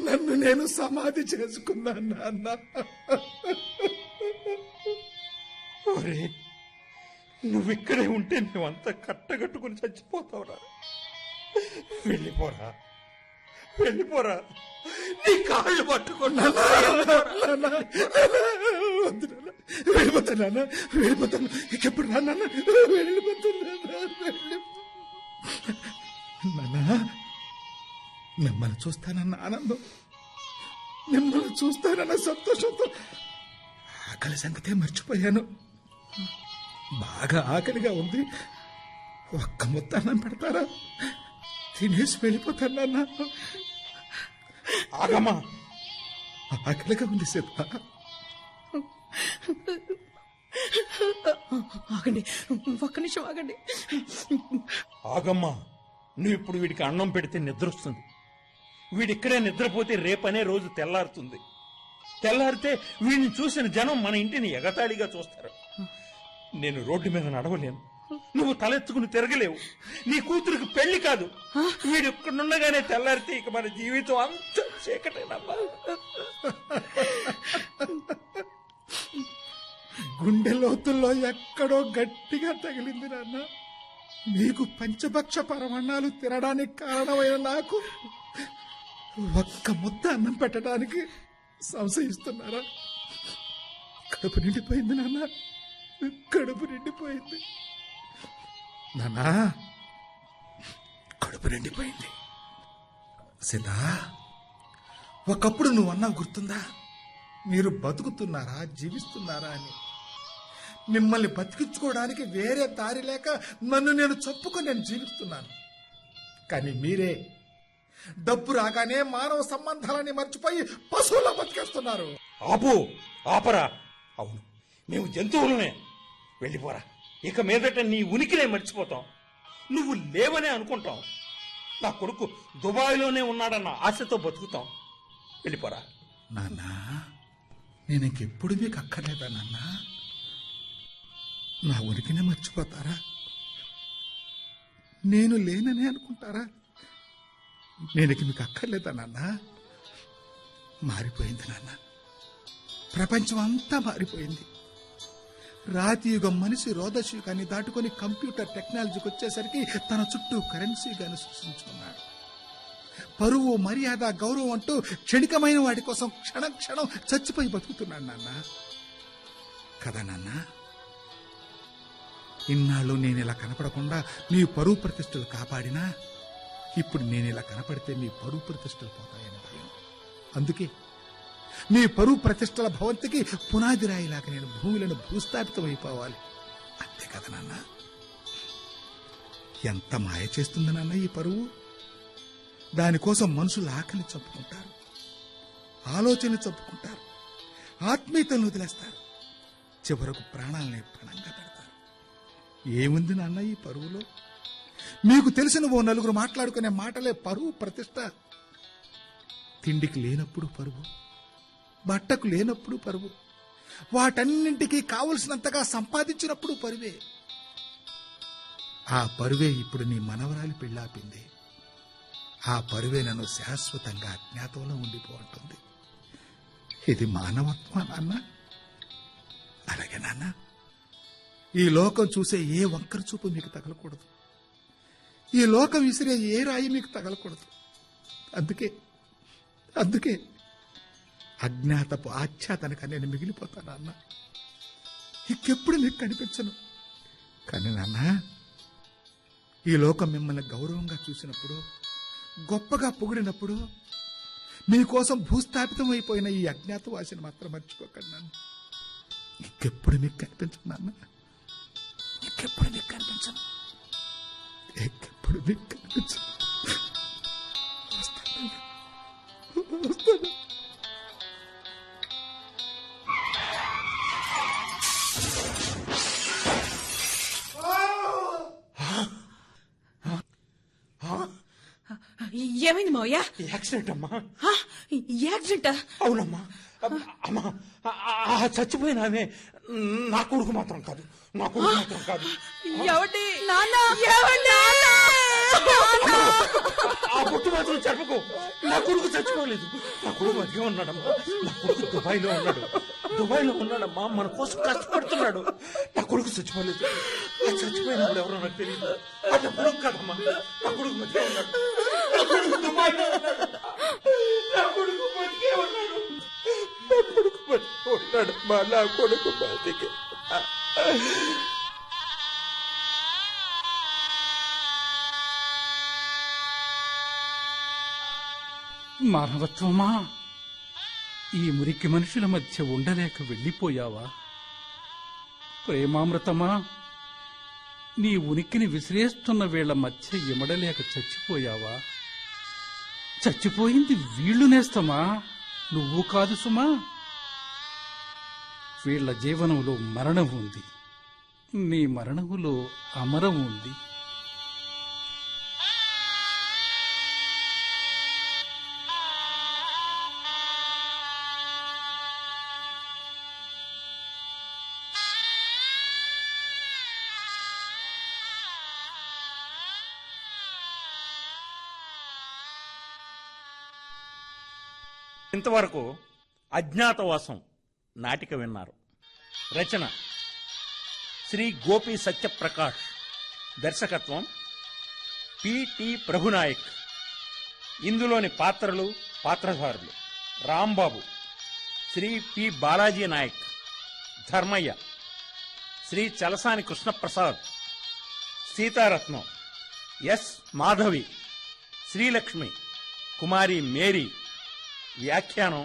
నన్ను నేను సమాధి చేసుకున్నాను నాన్న. ఒరే, నువ్విక్కడే ఉంటే నువ్వంతా కట్టగట్టుకుని చచ్చిపోతావురా. వెళ్ళిపోరా, వెళ్ళిపోరా. నీ కాళ్ళు పట్టుకున్నా. వెళ్ళిపోతాను, వెళ్ళిపోతాను. ఇంకెప్పుడు రా నాన్న, వెళ్ళిపోతున్నా. మిమ్మల్ని చూస్తానన్న ఆనందం, మిమ్మల్ని చూస్తానన్న సంతోషంతో ఆకలి సంగతే మర్చిపోయాను. బాగా ఆకలిగా ఉంది. ఒక్క ముద్ద అన్నం పెడతారా? తినేసి వెళ్ళిపోతాను నాన్న. ఆగమ్మా, ఆకలిగా ఉంది సీత. ఆగండి, ఒక్క నిమిషం ఆగండి. ఆగమ్మా, నువ్వు ఇప్పుడు వీడికి అన్నం పెడితే నిద్ర వస్తుంది. వీడిక్కడే నిద్రపోతే రేపనే రోజు తెల్లారుతుంది. తెల్లారితే వీడిని చూసిన జనం మన ఇంటిని ఎగతాళిగా చూస్తారు. నేను రోడ్డు మీద నడవలేను, నువ్వు తలెత్తుకుని తిరగలేవు. నీ కూతురికి పెళ్లి కాదు. వీడు ఇక్కడుండగానే తెల్లారితే ఇక మన జీవితం అంత చీకటేనమ్మా. గుండె లోతుల్లో ఎక్కడో గట్టిగా తగిలింది నాన్న. నీకు పంచభక్ష పరమన్నాలు తినడానికి కారణమైన నాకు ఒక్క ముద్ద అన్నం పెట్టడానికి సంశయిస్తున్నారా? కడుపు నిండిపోయింది నాన్న, కడుపు నిండిపోయింది నాన్నా, కడుపు నిండిపోయింది. సీతా, ఒకప్పుడు నువ్వు అన్నావు గుర్తుందా? మీరు బతుకుతున్నారా, జీవిస్తున్నారా అని. మిమ్మల్ని బతికించుకోవడానికి వేరే దారి లేక నన్ను నేను చెప్పుకొని నేను జీవిస్తున్నాను. కానీ మీరే డబ్బు రాగానే మానవ సంబంధాలని మర్చిపోయి పశువులా బతికేస్తున్నారు. ఆపు, ఆపరా. అవును, మేము జంతువులనే. వెళ్ళిపోరా. ఇక మీదట నీ ఉనికినే మర్చిపోతాం. నువ్వు లేవనే అనుకుంటాం. నా కొడుకు దుబాయ్లోనే ఉన్నాడన్న ఆశతో బతుకుతాం. వెళ్ళిపోరా. నాన్న, నేను ఇంకెప్పుడు మీకు అక్కర్లేదా నాన్న? నా ఉనికినే మర్చిపోతారా? నేను లేననే అనుకుంటారా? నేను మీకు అక్కర్లేదా నాన్న? మారిపోయింది నాన్న, ప్రపంచం అంతా మారిపోయింది. రాతి యుగం మనిషి రోదశ యుగాన్ని దాటుకొని కంప్యూటర్ టెక్నాలజీకి వచ్చేసరికి తన చుట్టూ కరెన్సీగాను సృష్టించుకున్నాడు. పరువు, మర్యాద, గౌరవం అంటూ క్షణికమైన వాటి కోసం క్షణం క్షణం చచ్చిపోయి బతుకుతున్నాడు నాన్న. కదా నాన్న? ఇన్నాళ్ళు నేను ఇలా కనపడకుండా మీ పరువు ప్రతిష్టలు కాపాడినా ఇప్పుడు నేను ఇలా కనపడితే మీ పరువు ప్రతిష్టలు పోతాయని భయం. అందుకే మీ పరువు ప్రతిష్టల భవంతికి పునాది రాయిలాగా నేను భూమిలను భూస్థాపితమైపోవాలి. అంతే కదా నాన్న? ఎంత మాయ చేస్తుంది నాన్న ఈ పరువు. దానికోసం మనుషులు ఆకలి చంపుకుంటారు, ఆలోచనలు చంపుకుంటారు, ఆత్మీయతలను వదిలేస్తారు, చివరకు ప్రాణాలని పణంగా పెడతారు. ఏముంది నాన్న ఈ పరువులో? మీకు తెలిసిన ఓ నలుగురు మాట్లాడుకునే మాటలే పరువు ప్రతిష్ట. తిండికి లేనప్పుడు పరువు, బట్టకు లేనప్పుడు పరువు, వాటన్నింటికీ కావలసినంతగా సంపాదించినప్పుడు పరువే. ఆ పరువే ఇప్పుడు నీ మనవరాలి పెళ్ళాపింది. ఆ పరువే నన్ను శాశ్వతంగా అజ్ఞాతంలో ఉండిపోంటుంది. ఇది మానవత్వమా నాన్న? అలాగే నాన్న, ఈ లోకం చూసే ఏ వంకర చూపు మీకు తగలకూడదు, ఈ లోకం విసిరే ఏ రాయి మీకు తగలకూడదు. అందుకే అజ్ఞాతపు ఆచ్ఛాదనగా నేను మిగిలిపోతాను అన్న. ఇంకెప్పుడు మీకు కనిపించను. కానీ నాన్న, ఈ లోకం మిమ్మల్ని గౌరవంగా చూసినప్పుడు, గొప్పగా పొగిడినప్పుడు, మీకోసం భూస్థాపితం అయిపోయిన ఈ అజ్ఞాతవాసిని మాత్రం మర్చిపోకండి నాన్న. ఇంకెప్పుడు మీకు కనిపించను నాన్న, ఇంకెప్పుడు మీకు కనిపించను, ఇంకెప్పుడు మీకు కనిపించను. వస్తాను. ఏమైంది మావయ్య? యాక్సిడెంట్ అమ్మా. యాక్సిడెంటా? అవునమ్మా. అమ్మా, చచ్చిపోయిన ఆమె నా కొడుకు మాత్రం కాదు, నా కొడుకు మాత్రం కాదు. ఎవడి ఆ బొట్టు మాత్రం చెప్పకు. నా కొడుకు చచ్చిపోలేదు, నా కొడుకు అదే ఉన్నాడమ్మా. నా కొడుకు దుబాయ్లో ఉన్నాడమ్మా, మన కోసం కష్టపడుతున్నాడు. నా కొడుకు చచ్చిపోలేదు. చచ్చిపోయినప్పుడు ఎవరో నాకు తెలియదు. నా కొడుకు కాదమ్మా, నా కొడుకు మధ్య ఉన్నాడు. నా కొడుకు దుబాయ్లో ఉన్నాడు. నా కొడుకు బతికే ఉన్నాడు. నా కొడుకు బతికే ఉన్నాడమ్మా. నా కొడుకు బతికే. మానవత్వమా, ఈ మురికి మనుషుల మధ్య ఉండలేక వెళ్ళిపోయావా? ప్రేమామృతమా, నీ ఉనికిని విసిరేస్తున్న వీళ్ల మధ్య ఇమడలేక చచ్చిపోయావా? చచ్చిపోయింది వీళ్లు నేస్తమా, నువ్వు కాదు సుమా. వీళ్ల జీవనంలో మరణం ఉంది, నీ మరణములో అమరం ఉంది. ఇంతవరకు అజ్ఞాతవాసం నాటిక విన్నారు. రచన శ్రీ గోపి సత్యప్రకాష్, దర్శకత్వం పిటి ప్రభునాయక్. ఇందులోని పాత్రలు, పాత్రధారులు: రాంబాబు, శ్రీ పి బాలాజీ నాయక్, ధర్మయ్య, శ్రీ చలసాని కృష్ణప్రసాద్, సీతారత్నం, ఎస్ మాధవి, శ్రీలక్ష్మి, కుమారి మేరీ. వ్యాఖ్యానం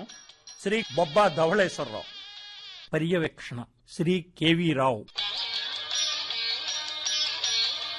శ్రీ బొబ్బా ధవళేశ్వరరావు. పర్యవేక్షణ శ్రీ కెవి రావు.